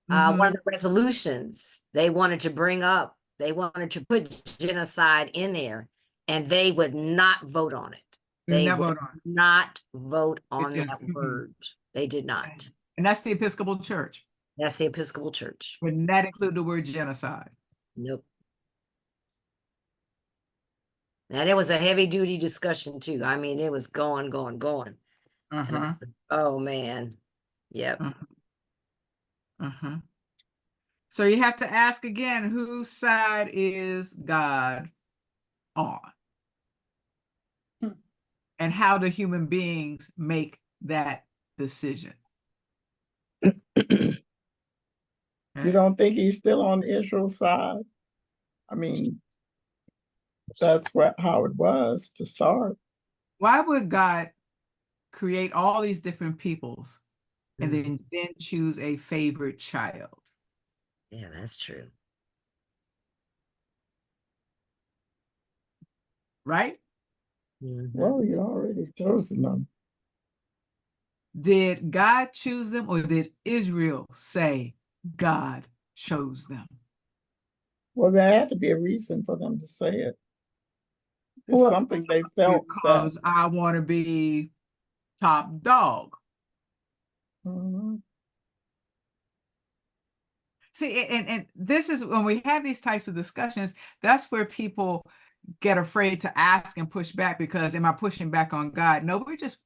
One of the resolutions they wanted to bring up, they wanted to put genocide in there, and they would not vote on it. They would not vote on that word. They did not. And that's the Episcopal Church. That's the Episcopal Church. Would that include the word genocide? Nope. And it was a heavy duty discussion too. I mean, it was going. And I said, oh man. Yep. So you have to ask again, whose side is God on? And how do human beings make that decision? You don't think he's still on Israel's side? I mean, that's how it was to start. Why would God create all these different peoples and then choose a favorite child? Yeah, that's true. Right? Well, you already chosen them. Did God choose them, or did Israel say God chose them? Well, there had to be a reason for them to say it. It's something they felt. Because I want to be top dog. See, and this is when we have these types of discussions, that's where people get afraid to ask and push back, because am I pushing back on God? No, we're just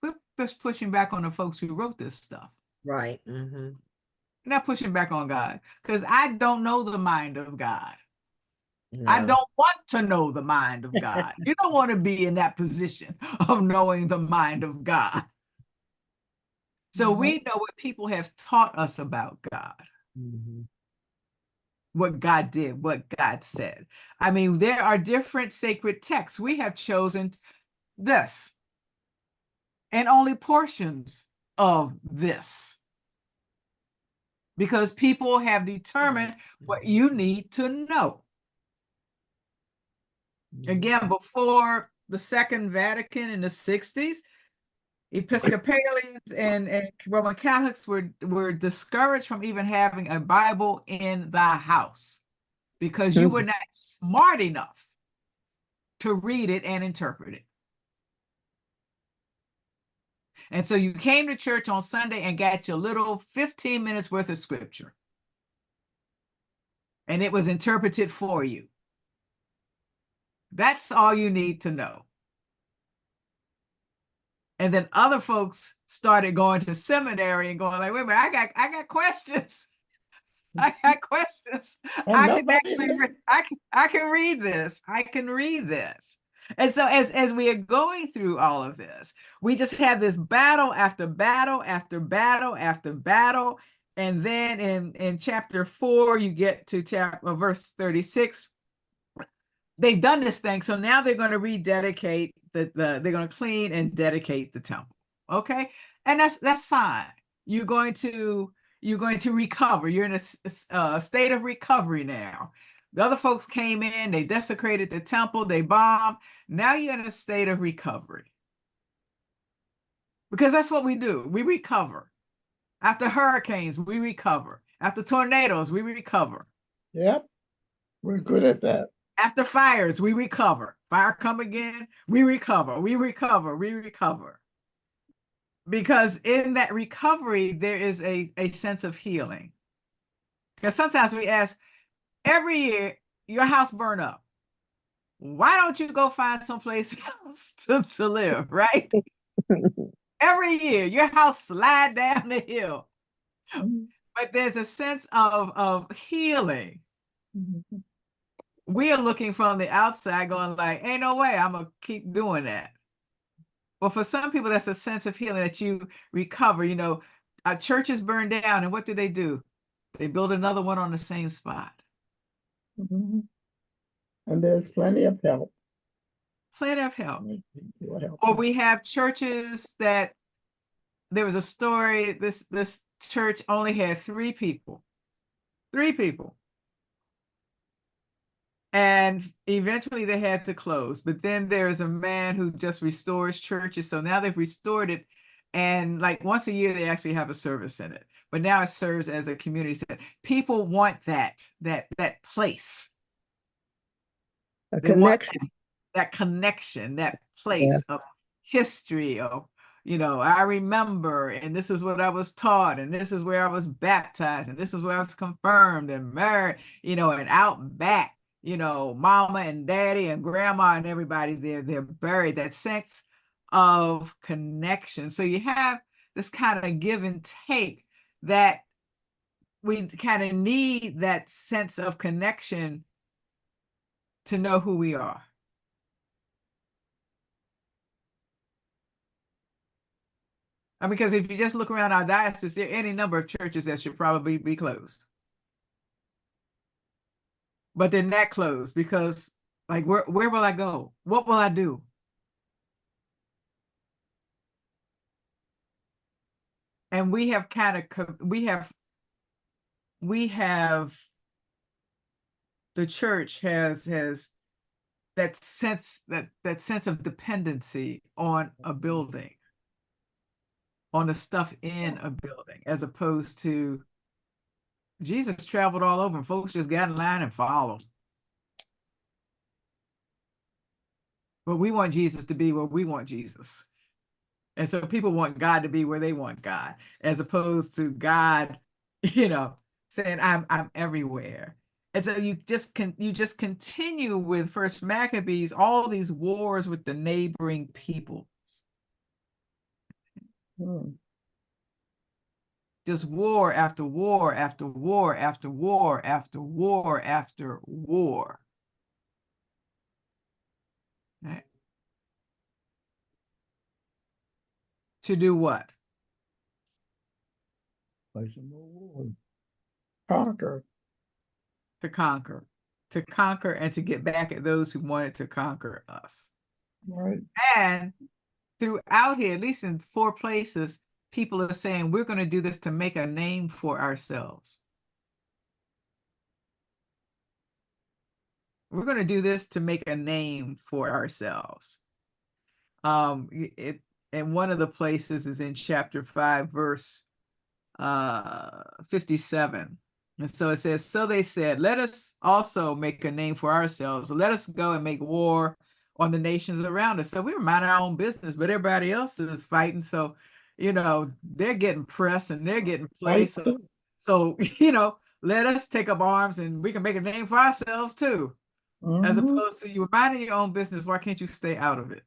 pushing back on the folks who wrote this stuff. Right. We're not pushing back on God, because I don't know the mind of God. No. I don't want to know the mind of God. You don't want to be in that position of knowing the mind of God. So we know what people have taught us about God. What God did, what God said. I mean, there are different sacred texts. We have chosen this and only portions of this, because people have determined what you need to know. Again, before the Second Vatican in the 60s, Episcopalians and Roman Catholics were discouraged from even having a Bible in the house, because you were not smart enough to read it and interpret it. And so you came to church on Sunday and got your little 15 minutes worth of scripture, and it was interpreted for you. That's all you need to know. And then other folks started going to seminary and going like, wait a minute, I got questions. I got questions. I can read this. I can read this. And so as we are going through all of this, we just have this battle after battle after battle after battle. And then in chapter 4, you get to verse 36. They've done this thing, so now they're going to rededicate they're going to clean and dedicate the temple. Okay, and that's fine. You're going to recover. You're in a state of recovery now. The other folks came in, they desecrated the temple, they bombed. Now you're in a state of recovery, because that's what we do. We recover. After hurricanes, we recover. After tornadoes, we recover. Yep, we're good at that. After fires, we recover. Fire come again, we recover, we recover, we recover. Because in that recovery, there is a sense of healing. Because sometimes we ask, every year, your house burn up. Why don't you go find someplace else to live, right? Every year, your house slide down the hill. But there's a sense of healing. We are looking from the outside going like, ain't no way I'm going to keep doing that. Well, for some people, that's a sense of healing, that you recover. You know, churches burn down, and what do? They build another one on the same spot. And there's plenty of help. Plenty of help. Or we have churches that, there was a story, this church only had 3 people. 3 people. And eventually they had to close. But then there's a man who just restores churches. So now they've restored it. And like once a year, they actually have a service in it. but now it serves as a community center. People want that place. A They want connection. that connection, that Yeah. place of history of, I remember, and this is what I was taught, and this is where I was baptized, and this is where I was confirmed and married, and out back, mama and daddy and grandma and everybody they're buried, that sense of connection. So you have this kind of give and take that we kind of need, that sense of connection to know who we are. Because if you just look around our diocese, there are any number of churches that should probably be closed. But they're not closed because, like, where will I go? What will I do? And we have the church has that sense of dependency on a building, on the stuff in a building, as opposed to Jesus traveled all over and folks just got in line and followed. But we want Jesus to be where we want Jesus. And so people want God to be where they want God, as opposed to God, saying, I'm everywhere. And so you just continue with First Maccabees, all these wars with the neighboring peoples. Just war after war after war after war after war after war. Right? To do what? Conquer. To conquer. To conquer and to get back at those who wanted to conquer us. Right. And throughout here, at least in 4 places, people are saying we're going to do this to make a name for ourselves. We're going to do this to make a name for ourselves. And one of the places is in chapter 5, verse 57. And so it says, so they said, let us also make a name for ourselves. Let us go and make war on the nations around us. So we were minding our own business, but everybody else is fighting. So, they're getting pressed and they're getting placed. So, let us take up arms and we can make a name for ourselves too. As opposed to you minding your own business, why can't you stay out of it?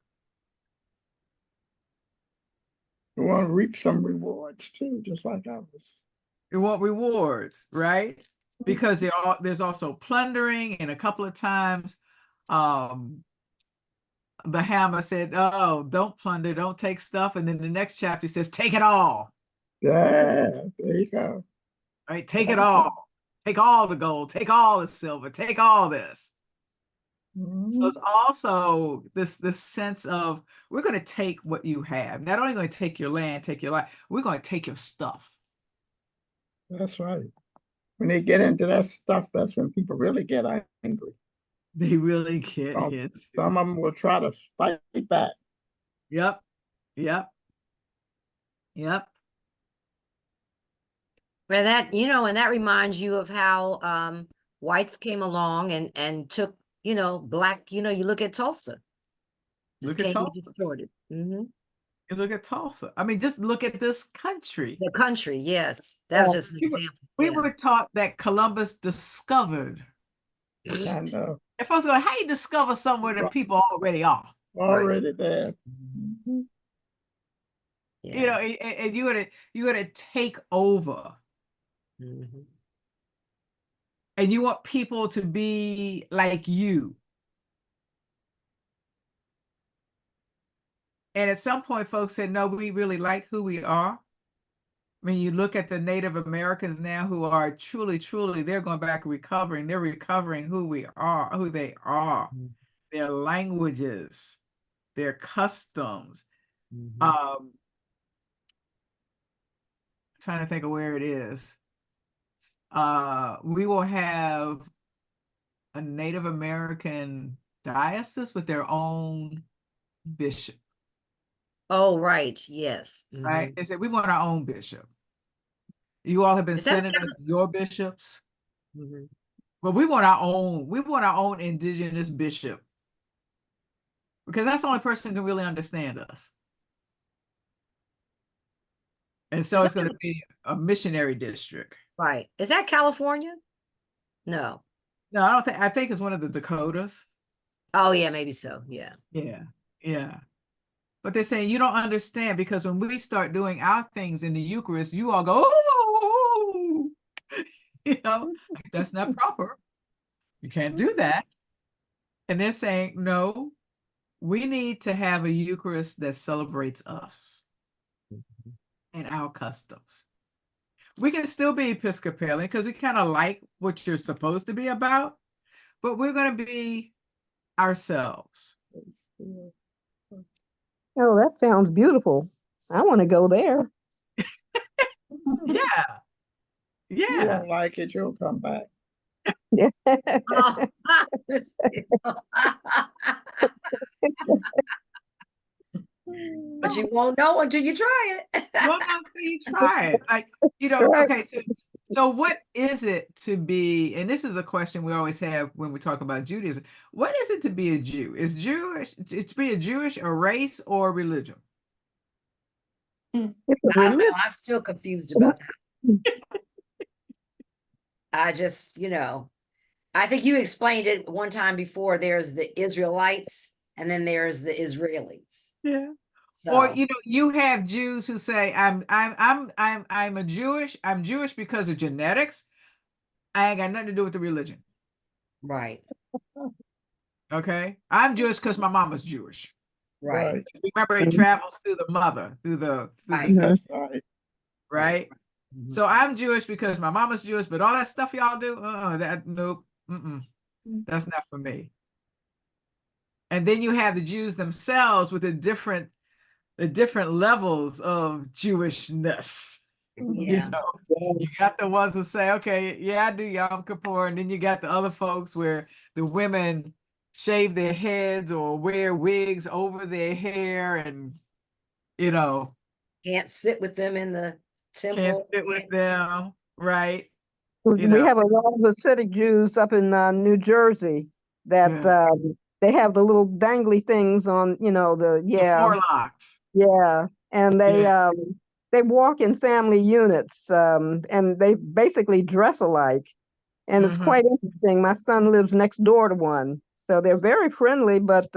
We want to reap some rewards too, just like others. We want rewards, right? Because there's also plundering, and a couple of times the hammer said, oh, don't plunder, don't take stuff. And then the next chapter says, take it all. Yeah, there you go. Right? Take it all. Take all the gold, take all the silver, take all this. So it's also this sense of, we're going to take what you have. Not only going to take your land, take your life, we're going to take your stuff. That's right. When they get into that stuff, that's when people really get angry. They really get hit. Some of them will try to fight back. Yep. And that reminds you of how whites came along and took, black, you look at Tulsa. Look at Tulsa. Distorted. You look at Tulsa. I mean, just look at this country. The country, yes. That was just an example. We were taught that Columbus discovered. I know. If I was going, how you discover somewhere that people already are? Already there. Yeah. And you're gonna take over. And you want people to be like you. And at some point, folks said, no, we really like who we are. When you look at the Native Americans now who are truly, they're going back and recovering. They're recovering who we are, who they are, their languages, their customs. Trying to think of where it is. We will have a Native American diocese with their own bishop. Oh, right. Yes. Right. They said, we want our own bishop. You all have been Is that sending us your bishops, Mhm. but we want our own. We want our own indigenous bishop because that's the only person who can really understand us. And so Is it's that going to be a missionary district. right? Is that California? No. No, I don't think. I think it's one of the Dakotas. Oh yeah, maybe so. Yeah. Yeah, yeah. But they're saying you don't understand because when we start doing our things in the Eucharist, you all go, oh, you know, that's not proper. You can't do that. And they're saying, no, we need to have a Eucharist that celebrates us and our customs. We can still be Episcopalian because we kind of like what you're supposed to be about, but we're going to be ourselves. Oh, that sounds beautiful. I want to go there. Yeah, You yeah. won't like it, you'll come back. Yeah. Oh, but you won't know until you try it. Well, no, until you try it. Like, Right. okay, so what is it to be, and this is a question we always have when we talk about Judaism. What is it to be a Jew? Is to be a Jewish a race or religion? It's a I don't know. religion. I'm still confused about that. I just, I think you explained it one time before. There's the Israelites and then there's the Israelis. Yeah. Or So, you have Jews who say I'm I'm Jewish because of genetics. I ain't got nothing to do with the religion. right, Okay. I'm Jewish because my mama's Jewish. right. Right, Remember, it Mhm. travels through the mother, through the Right. that's right. right? Mhm. So I'm Jewish because my mama's Jewish, but all that stuff y'all do, nope, that's not for me. And then you have the Jews themselves with the different levels of Jewishness. Yeah. You got the ones that say, okay, yeah, I do Yom Kippur, and then you got the other folks where the women shave their heads or wear wigs over their hair, and Can't sit with them in the can't temple. sit with them, right? We have a lot of Hasidic Jews up in New Jersey that Yeah. they have the little dangly things on, The forelocks. yeah, and Yeah. they walk in family units, and they basically dress alike, and it's Mhm. quite interesting. My son lives next door to one, so they're very friendly but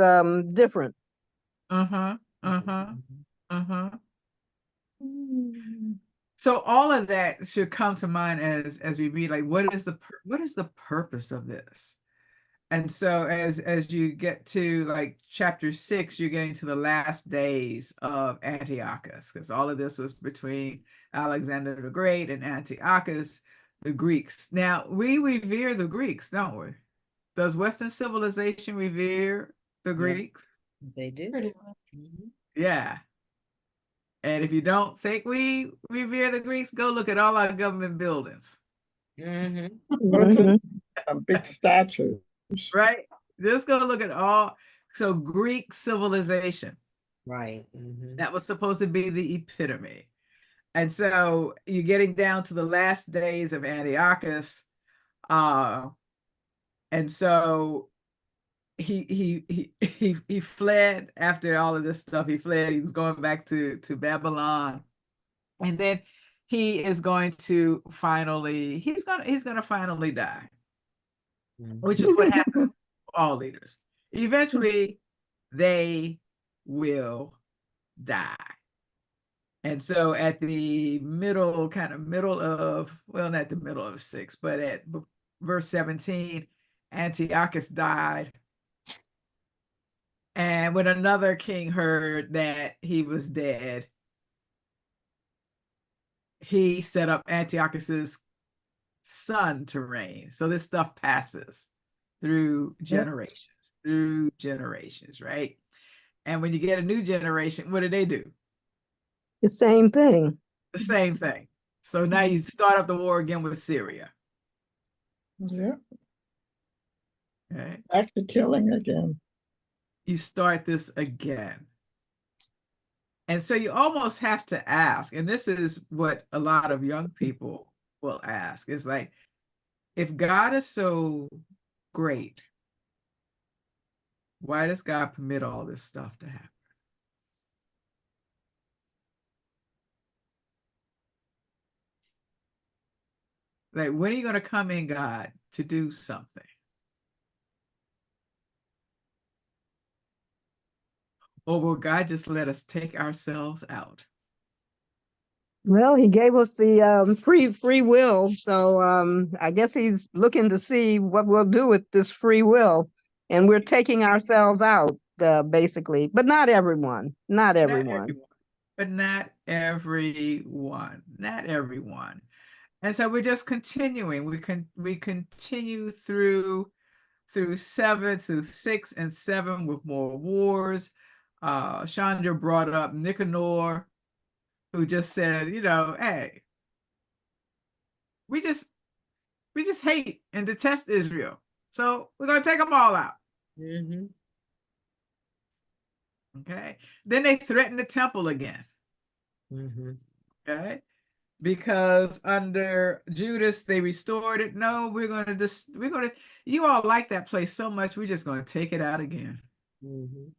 different. Mhm. Mhm. Mhm. So all of that should come to mind as we read, like, what is the purpose of this? And so as you get to like chapter 6, you're getting to the last days of Antiochus, because all of this was between Alexander the Great and Antiochus, the Greeks. Now we revere the Greeks, don't we? Does Western civilization revere the Yeah. Greeks? They do. Pretty much. Mhm. Yeah. And if you don't think we revere the Greeks, go look at all our government buildings, Mhm. What's Mhm. a big statue? right? Just go look at all. So Greek civilization, Right. Mhm. that was supposed to be the epitome. And so you're getting down to the last days of Antiochus. And so he fled after all of this stuff. He fled. He was going back to Babylon. And then he is going to finally, he's gonna finally die, Mhm. which is what happens to all leaders. Eventually, they will die. And so at the kind of middle of, well, not the middle of 6, but at verse 17, Antiochus died. And when another king heard that he was dead, he set up Antiochus's son to reign. So this stuff passes through generations, right? And when you get a new generation, what do? The same thing. The same thing. So now you start up the war again with Syria. Yeah, Okay? back to killing again. You start this again. And so you almost have to ask, and this is what a lot of young people will ask, is like, if God is so great, why does God permit all this stuff to happen? Like, when are you going to come in, God, to do something? Or will God just let us take ourselves out? Well, he gave us the free will, so I guess he's looking to see what we'll do with this free will, and we're taking ourselves out, basically. But not everyone, not everyone. But not everyone, not everyone. And so we're just continuing. We continue through 7, through 6 and 7 with more wars. Chandra brought up Nicanor, who just said, hey, we just hate and detest Israel, so we're gonna take them all out. Mhm. Okay. Then they threatened the temple again. Mhm. Okay. Because under Judas, they restored it. No, you all like that place so much, we're just going to take it out again. Mhm.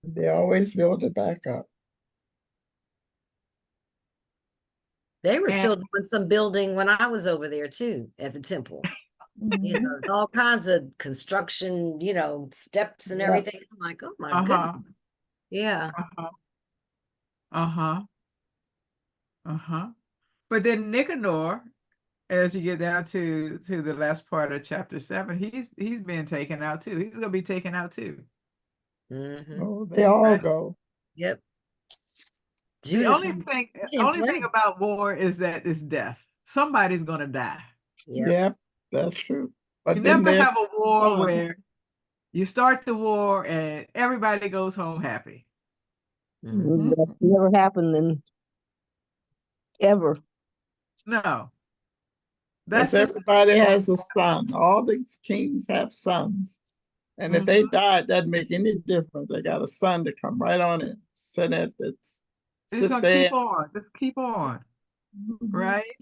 They always build it back up. They were And- still doing some building when I was over there too, as a temple. You Mhm. know, all kinds of construction, steps and Yeah. everything. I'm like, oh my Uh-huh. goodness. Yeah. Uh-huh. Uh-huh. Uh-huh. But then Nicanor, as you get down to the last part of chapter 7, he's been taken out too. He's gonna be taken out too. Mhm. Oh, they all Right. go. Yep. The Judas only didn't thing play. about war is that it's death. Somebody's gonna die. Yep. Yep, that's true. But You then never there's have a war some. where you start the war and everybody goes home happy. Mhm. That never happened in ever. No, that's Because just everybody has a son. All these kings have sons. And if they Mhm. die, it doesn't make any difference. They got a son to come right on in. Sit at that's It's sit gonna there. keep on. Just keep on, Mhm. right?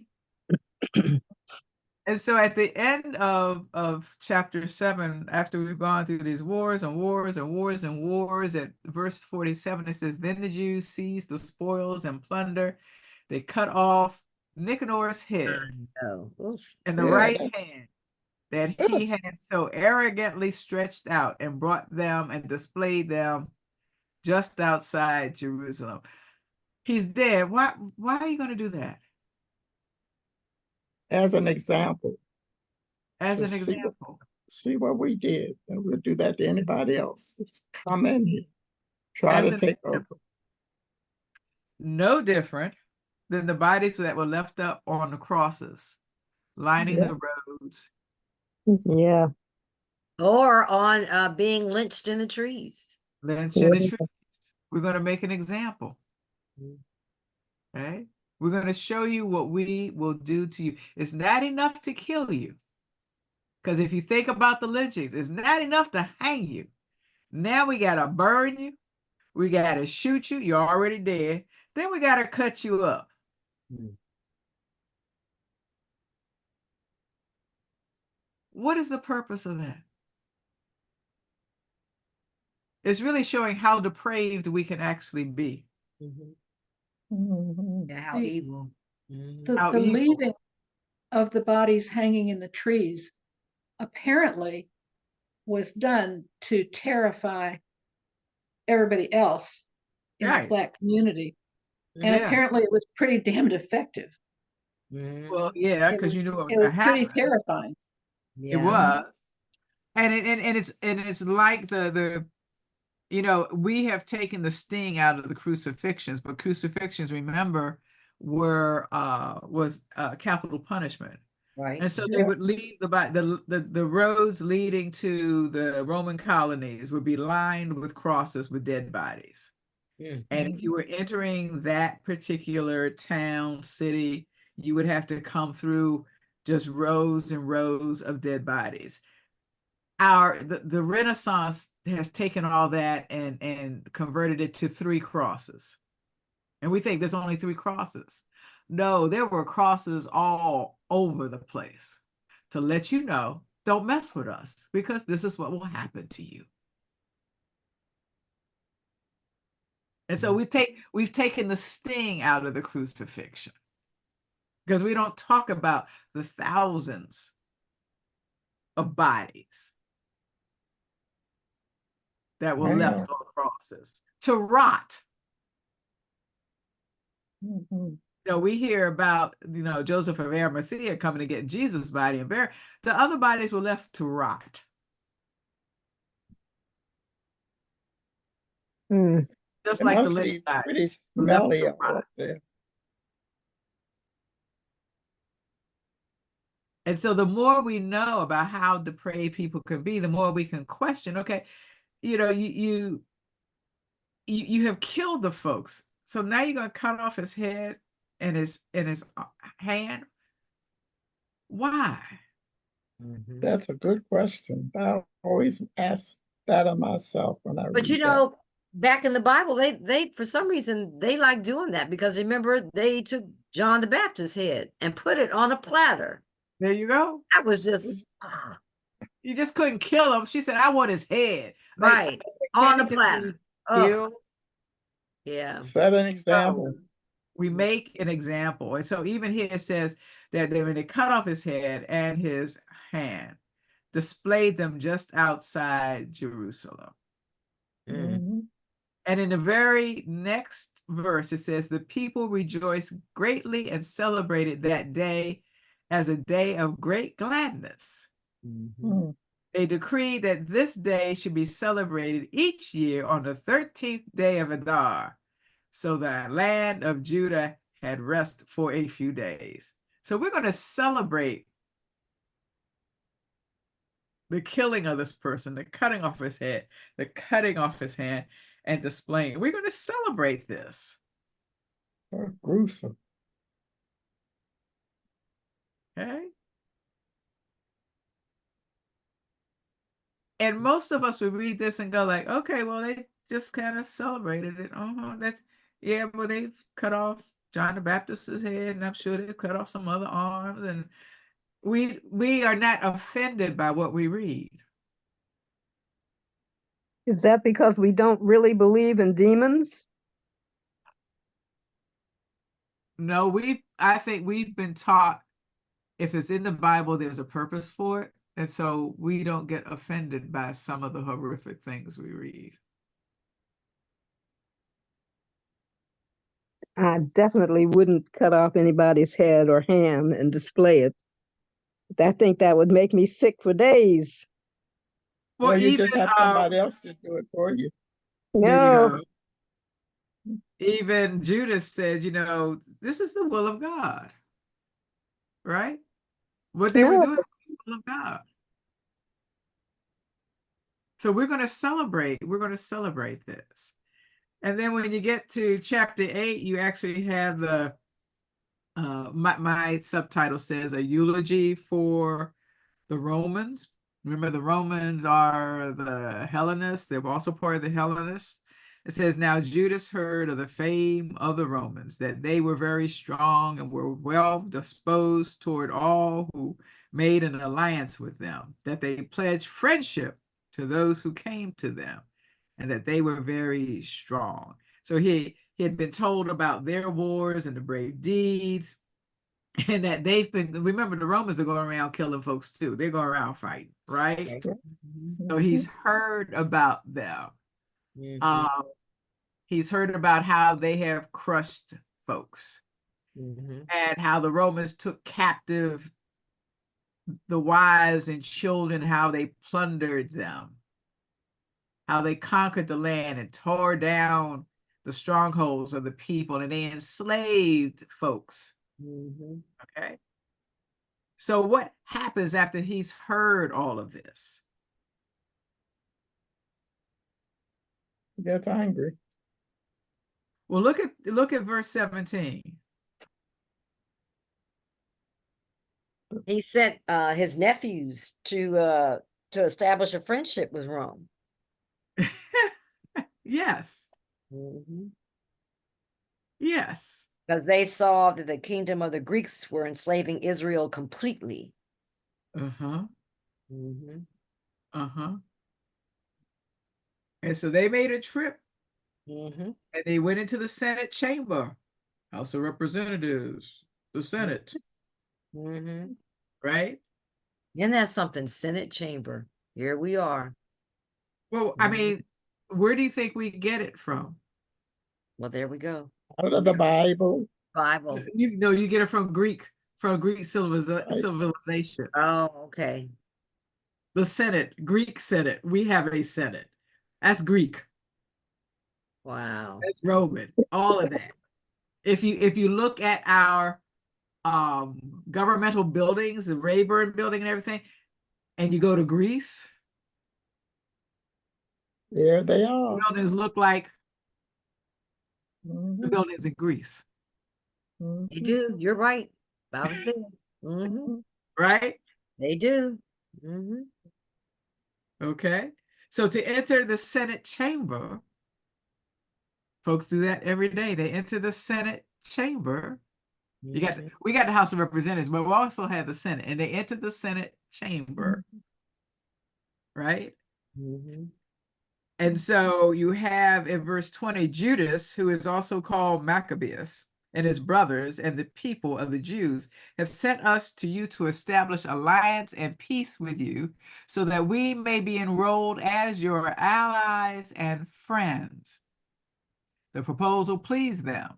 And so at the end of chapter 7, after we've gone through these wars and wars and wars and wars, at verse 47, it says, Then the Jews seized the spoils and plunder. They cut off Nicanor's head I know. Oof. and the Yeah, right hand that he had so arrogantly stretched out, and brought them and displayed them just outside Jerusalem. He's dead. Why are you going to do that? as an example. As To an example. see what we did. And we'll do that to anybody else. Just come in here. Try As to an take example. over. No different than the bodies that were left up on the crosses, lining Yeah. the roads. Yeah. Or on being lynched in the trees. Lynched in the trees. We're going to make an example. Okay? We're going to show you what we will do to you. It's not enough to kill you. Because if you think about the lynchings, it's not enough to hang you. Now we got to burn you. We got to shoot you. You're already dead. Then we got to cut you up. What is the purpose of that? It's really showing how depraved we can actually be. Mhm. Yeah, how evil. How The evil. leaving of the bodies hanging in the trees apparently was done to terrify everybody else in the Right. Black community. And Yeah. apparently it was pretty damned effective. Well, yeah, because you knew what was It going was to pretty happen. terrifying. It was. And it's like the we have taken the sting out of the crucifixions, but crucifixions, remember, was capital punishment. Right. And so they would leave the roads leading to the Roman colonies would be lined with crosses with dead bodies. And if you were entering that particular town, city, you would have to come through just rows and rows of dead bodies. The Renaissance has taken all that and converted it to 3 crosses. And we think there's only 3 crosses. No, there were crosses all over the place to let you know, don't mess with us, because this is what will happen to you. And so we've taken the sting out of the crucifixion, because we don't talk about the thousands of bodies that were left on crosses to rot. Mhm. You know, we hear about, Joseph of Arimathea coming to get Jesus' body and bury. The other bodies were left to rot. Mm. Just It like the must living be bodies pretty were left smelly to all rot. up there. And so the more we know about how depraved people can be, the more we can question, okay, you have killed the folks. So now you're going to cut off his head and his hand. Why? That's a good question. I always ask that of myself when I But read that. back in the Bible, they for some reason they like doing that, because remember they took John the Baptist's head and put it on a platter. There you go. That was just You just couldn't kill him. She said, I want his head. right on the platter. Kill? Yeah. Set an example. So we make an example. And so even here it says that when they cut off his head and his hand, displayed them just outside Jerusalem. Mhm. And in the very next verse, it says, the people rejoiced greatly and celebrated that day as a day of great gladness. Mhm. They decreed that this day should be celebrated each year on the 13th day of Adar. So the land of Judah had rest for a few days. So we're going to celebrate the killing of this person, the cutting off his head, the cutting off his hand, and displaying it. We're going to celebrate this. So gruesome. Okay. And most of us would read this and go like, okay, well, they just kind of celebrated it. Well, they've cut off John the Baptist's head, and I'm sure they've cut off some other arms. And we are not offended by what we read. Is that because we don't really believe in demons? No, I think we've been taught if it's in the Bible, there's a purpose for it. And so we don't get offended by some of the horrific things we read. I definitely wouldn't cut off anybody's head or hand and display it. I think that would make me sick for days. Well, You even just have somebody else to do it for you. there you No, go. Even Judas said, this is the will of God, right? What they were no. doing was the will of God. So we're going to celebrate. We're going to celebrate this. And then when you get to chapter 8, you actually have the my subtitle says a eulogy for the Romans. Remember, the Romans are the Hellenists. They're also part of the Hellenists. It says, now Judas heard of the fame of the Romans, that they were very strong and were well disposed toward all who made an alliance with them, that they pledged friendship to those who came to them, and that they were very strong. So he had been told about their wars and the brave deeds, and that remember, the Romans are going around killing folks too. They're going around fighting, right? So he's heard about them. He's heard about how they have crushed folks, and how the Romans took captive the wives and children, how they plundered them, how they conquered the land and tore down the strongholds of the people, and they enslaved folks. Okay. So what happens after he's heard all of this? He gets angry. Well, look at verse 17. He sent his nephews to establish a friendship with Rome. Yes. Yes. Because they saw that the kingdom of the Greeks were enslaving Israel completely. Uh-huh. Mhm. Uh-huh. And so they made a trip Mhm. and they went into the Senate chamber, House of Representatives, the Senate, Mhm. right? Isn't that something? Senate chamber. Here we are. Well, I mean, where do you think we get it from? Well, there we go. Out of the Bible. Bible. You know, you get it from Greek Right. civilization. Oh, okay. The Senate, Greek Senate. We have a Senate. That's Greek. Wow. That's Roman. All of that. If you look at our governmental buildings, the Rayburn building and everything, and you go to Greece, There they the are. buildings look like the Mhm, buildings in Greece, They mhm, do. You're right. I was there. Mhm. right? They do. Mhm. Okay. So to enter the Senate chamber, folks do that every day. They enter the Senate chamber. We got the House of Representatives, but we also have the Senate, and they enter the Senate chamber, right? Mhm. And so you have in verse 20 Judas, who is also called Maccabees, and his brothers and the people of the Jews have sent us to you to establish alliance and peace with you, so that we may be enrolled as your allies and friends. The proposal pleased them,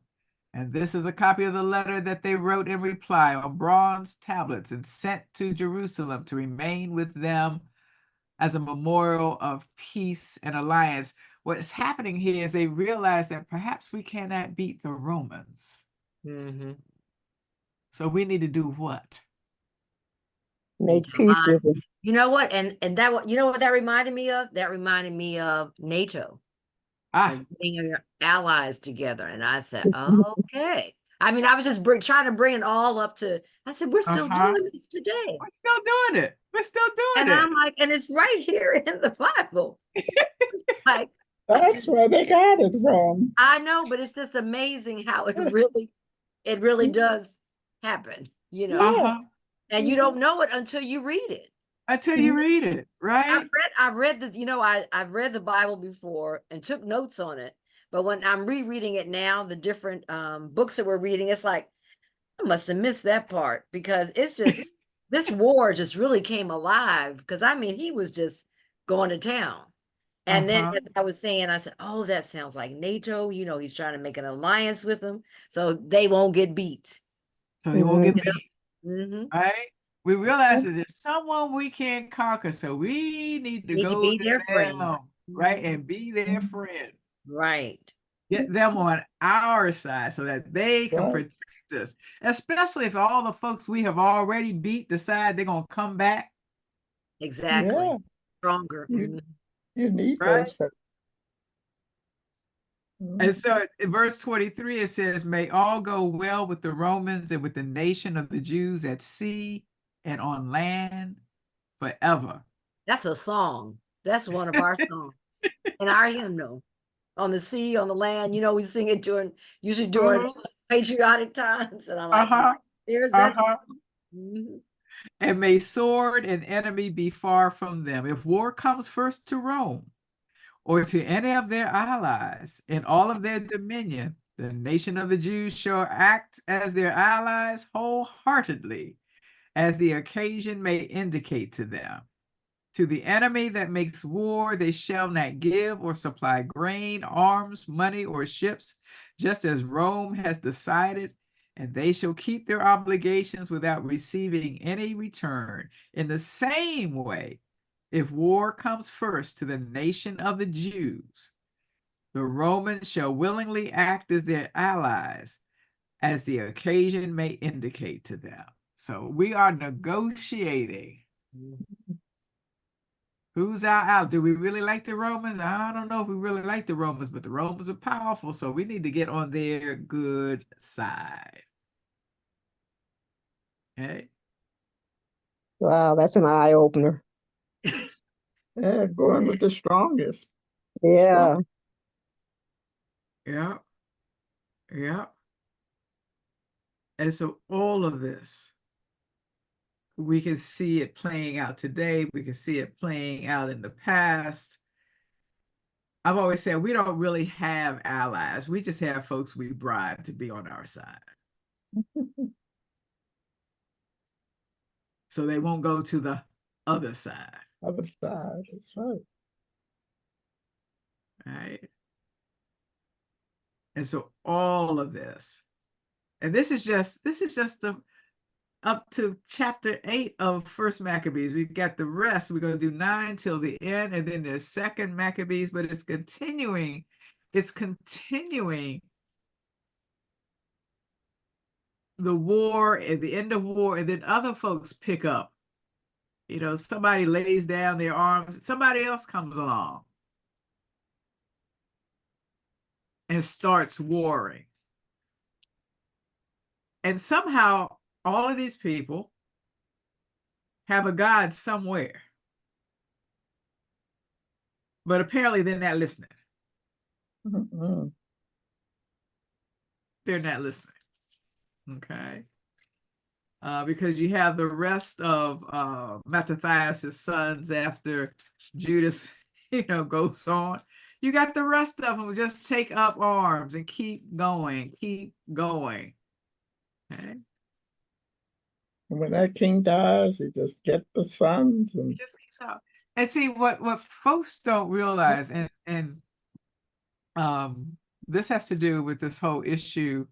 and this is a copy of the letter that they wrote in reply on bronze tablets and sent to Jerusalem to remain with them as a memorial of peace and alliance. What is happening here is they realize that perhaps we cannot beat the Romans. Mhm. So we need to do what? Make peace with them. You know what? And that what you know what that reminded me of? That reminded me of NATO and getting your allies together. And I said, okay. I mean, I was just trying to bring it all up to. I said, we're still doing this today. We're still doing it. We're still doing And it. I'm like, and it's right here in the Bible. It's like That's where they got it from. I know, but it's just amazing how it really does happen, you know. Yeah. And you don't know it until you read it. Until you read it, right? I've read this, you know, I've read the Bible before and took notes on it. But when I'm rereading it now, the different books that we're reading, it's like, I must have missed that part because it's just this war just really came alive. Because I mean, he was just going to town. And then as I was saying, I said, oh, that sounds like NATO. You know, he's trying to make an alliance with them so they won't get beat. So they won't get You know? beat, Mhm. right? We realize that there's someone we can't conquer, so we need to Need to go be to their friend. them, right? And be their friend. Right. Get them on our side so that they can Right. protect us, especially if all the folks we have already beat decide they're going to come back, Exactly. Yeah. Stronger. You need right? those folks. And so in verse 23, it says, may all go well with the Romans and with the nation of the Jews at sea and on land forever. That's a song. That's one of our songs in our hymnal. On the sea, on the land, you know, we sing it usually during patriotic times. And I'm like, there's that. Mhm. And may sword and enemy be far from them. If war comes first to Rome or to any of their allies in all of their dominion, the nation of the Jews shall act as their allies wholeheartedly, as the occasion may indicate to them. To the enemy that makes war, they shall not give or supply grain, arms, money, or ships, just as Rome has decided, and they shall keep their obligations without receiving any return. In the same way, if war comes first to the nation of the Jews, the Romans shall willingly act as their allies, as the occasion may indicate to them. So we are negotiating. Who's our out? Do we really like the Romans? I don't know if we really like the Romans, but the Romans are powerful, so we need to get on their good side. Okay. Wow, that's an eye opener. Yeah, going with the strongest. Yeah. Yeah. Yeah. And so all of this, we can see it playing out today. We can see it playing out in the past. I've always said we don't really have allies. We just have folks we bribe to be on our side. So they won't go to the other side. Other side, that's right. Right. And so all of this, and this is just the up to chapter 8 of First Maccabees. We got the rest. We're going to do 9 till the end, and then there's Second Maccabees, but it's continuing. It's continuing the war and the end of war, and then other folks pick up. You know, somebody lays down their arms, somebody else comes along and starts warring. And somehow all of these people have a God somewhere. But apparently they're not listening. Mm-hmm. They're not listening. Okay. Because you have the rest of Mattathias' sons after Judas, goes on. You got the rest of them who just take up arms and keep going, keep going. Okay. And when that king dies, you just get the sons and It just keeps out. And see what folks don't realize, and this has to do with this whole issue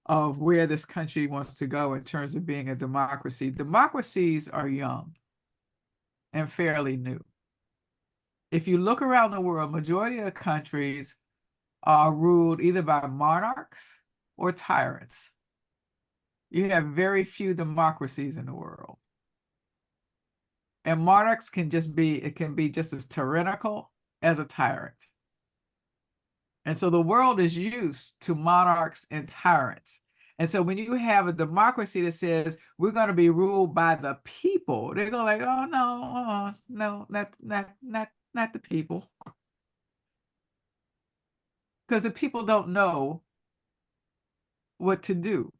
of where this country wants to go in terms of being a democracy. Democracies are young and fairly new. If you look around the world, majority of the countries are ruled either by monarchs or tyrants. You have very few democracies in the world. And monarchs can be just as tyrannical as a tyrant. And so the world is used to monarchs and tyrants. And so when you have a democracy that says we're going to be ruled by the people, they're going like, oh no, no, not the people. Because the people don't know what to do.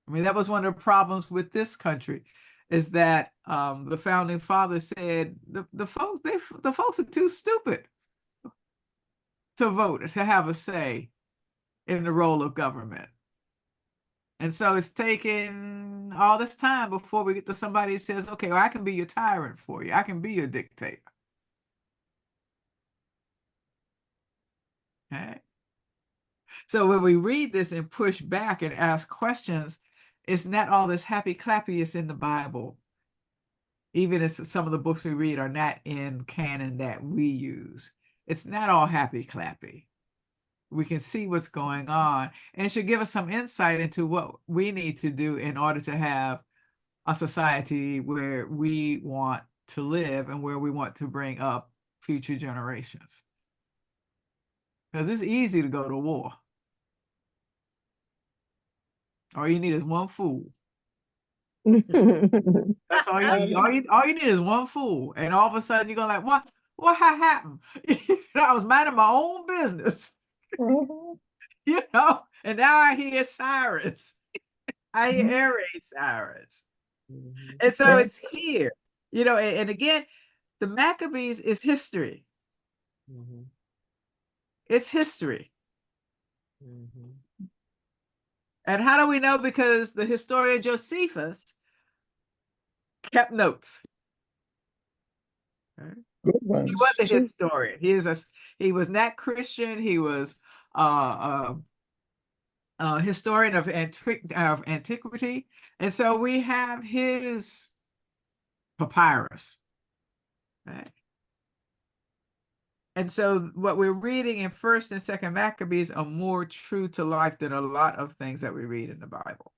I mean, that was one of the problems with this country, is that the founding fathers said the folks are too stupid to vote, to have a say in the role of government. And so it's taken all this time before we get to somebody who says, okay, well, I can be your tyrant for you. I can be your dictator. Okay. So when we read this and push back and ask questions, it's not all this happy clappy is in the Bible. Even as some of the books we read are not in canon that we use. It's not all happy clappy. We can see what's going on, and it should give us some insight into what we need to do in order to have a society where we want to live and where we want to bring up future generations. Because it's easy to go to war. All you need is one fool. That's all you need. All you need is one fool, and all of a sudden you're going like, what happened? I was minding my own business. And now I hear sirens. I hear air raid sirens. And so it's here, and again, the Maccabees is history. It's history. And how do we know? Because the historian Josephus kept notes. good ones. He was a historian. He was not Christian. He was historian of antiquity, and so we have his papyrus, right? And so what we're reading in First and Second Maccabees are more true to life than a lot of things that we read in the Bible.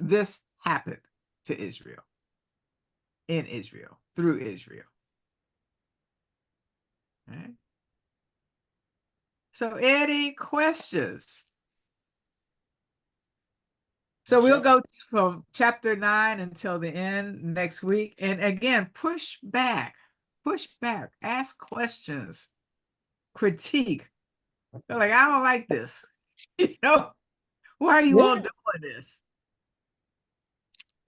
This happened to Israel, in Israel, through Israel. Right? So, any questions? So we'll go from chapter 9 until the end next week. And again, push back, ask questions, critique. They're like, I don't like this. Why are you all doing this?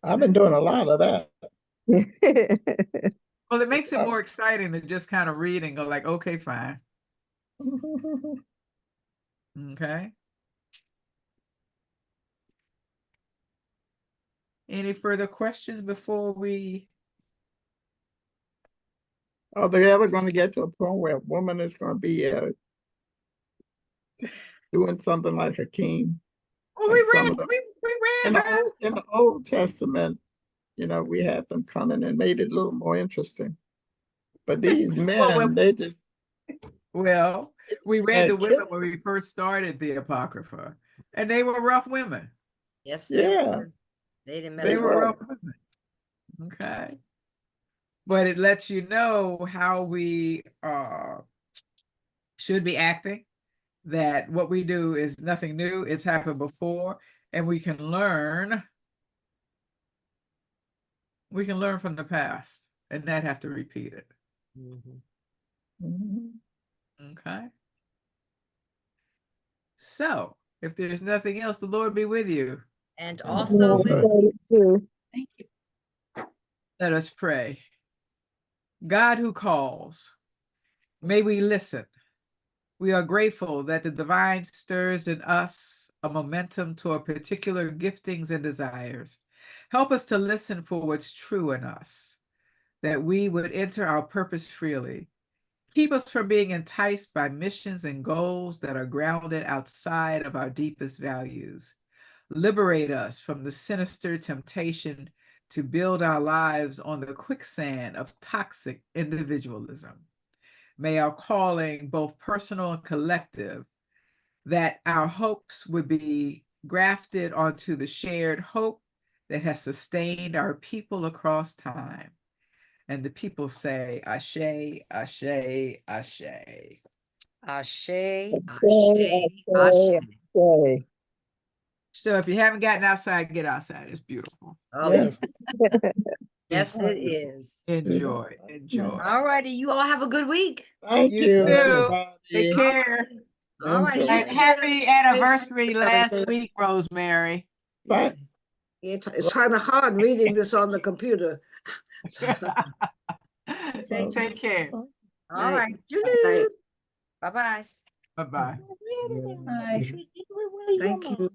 I've been doing a lot of that. Well, it makes it more exciting to just kind of read and go like, okay, fine. Okay. Any further questions before we? Are they ever going to get to a point where a woman is going to be doing something like a king? Well, Like we read in the Old Testament, we had them coming and made it a little more interesting. But these men, they just. Well, we read the women killed. when we first started the Apocrypha, and they were rough women. Yes, they Yeah. were. They didn't mess They They were were. rough women. Okay. But it lets you know how we should be acting, that what we do is nothing new, it's happened before, and we can learn. We can learn from the past and not have to repeat it. Okay. So, if there's nothing else, the Lord be with you. And also with Thank you. Let us pray. God who calls, may we listen. We are grateful that the divine stirs in us a momentum toward particular giftings and desires. Help us to listen for what's true in us, that we would enter our purpose freely. Keep us from being enticed by missions and goals that are grounded outside of our deepest values. Liberate us from the sinister temptation to build our lives on the quicksand of toxic individualism. May our calling, both personal and collective, that our hopes would be grafted onto the shared hope that has sustained our people across time. And the people say, Ashe, Ashe, Ashe. Ashe, Ashe, Ashe. So if you haven't gotten outside, get outside. It's beautiful. Oh, Yes. yes. Yes, it is. Enjoy. All righty. You all have a good week. Thank You you, too. everybody. Take care. All right. Enjoy. You And too. happy anniversary last week, Rosemary. Bye. It's kind of hard reading this on the computer. Take care. All Night. right. Night. Bye-bye. Bye-bye. Bye. Thank you.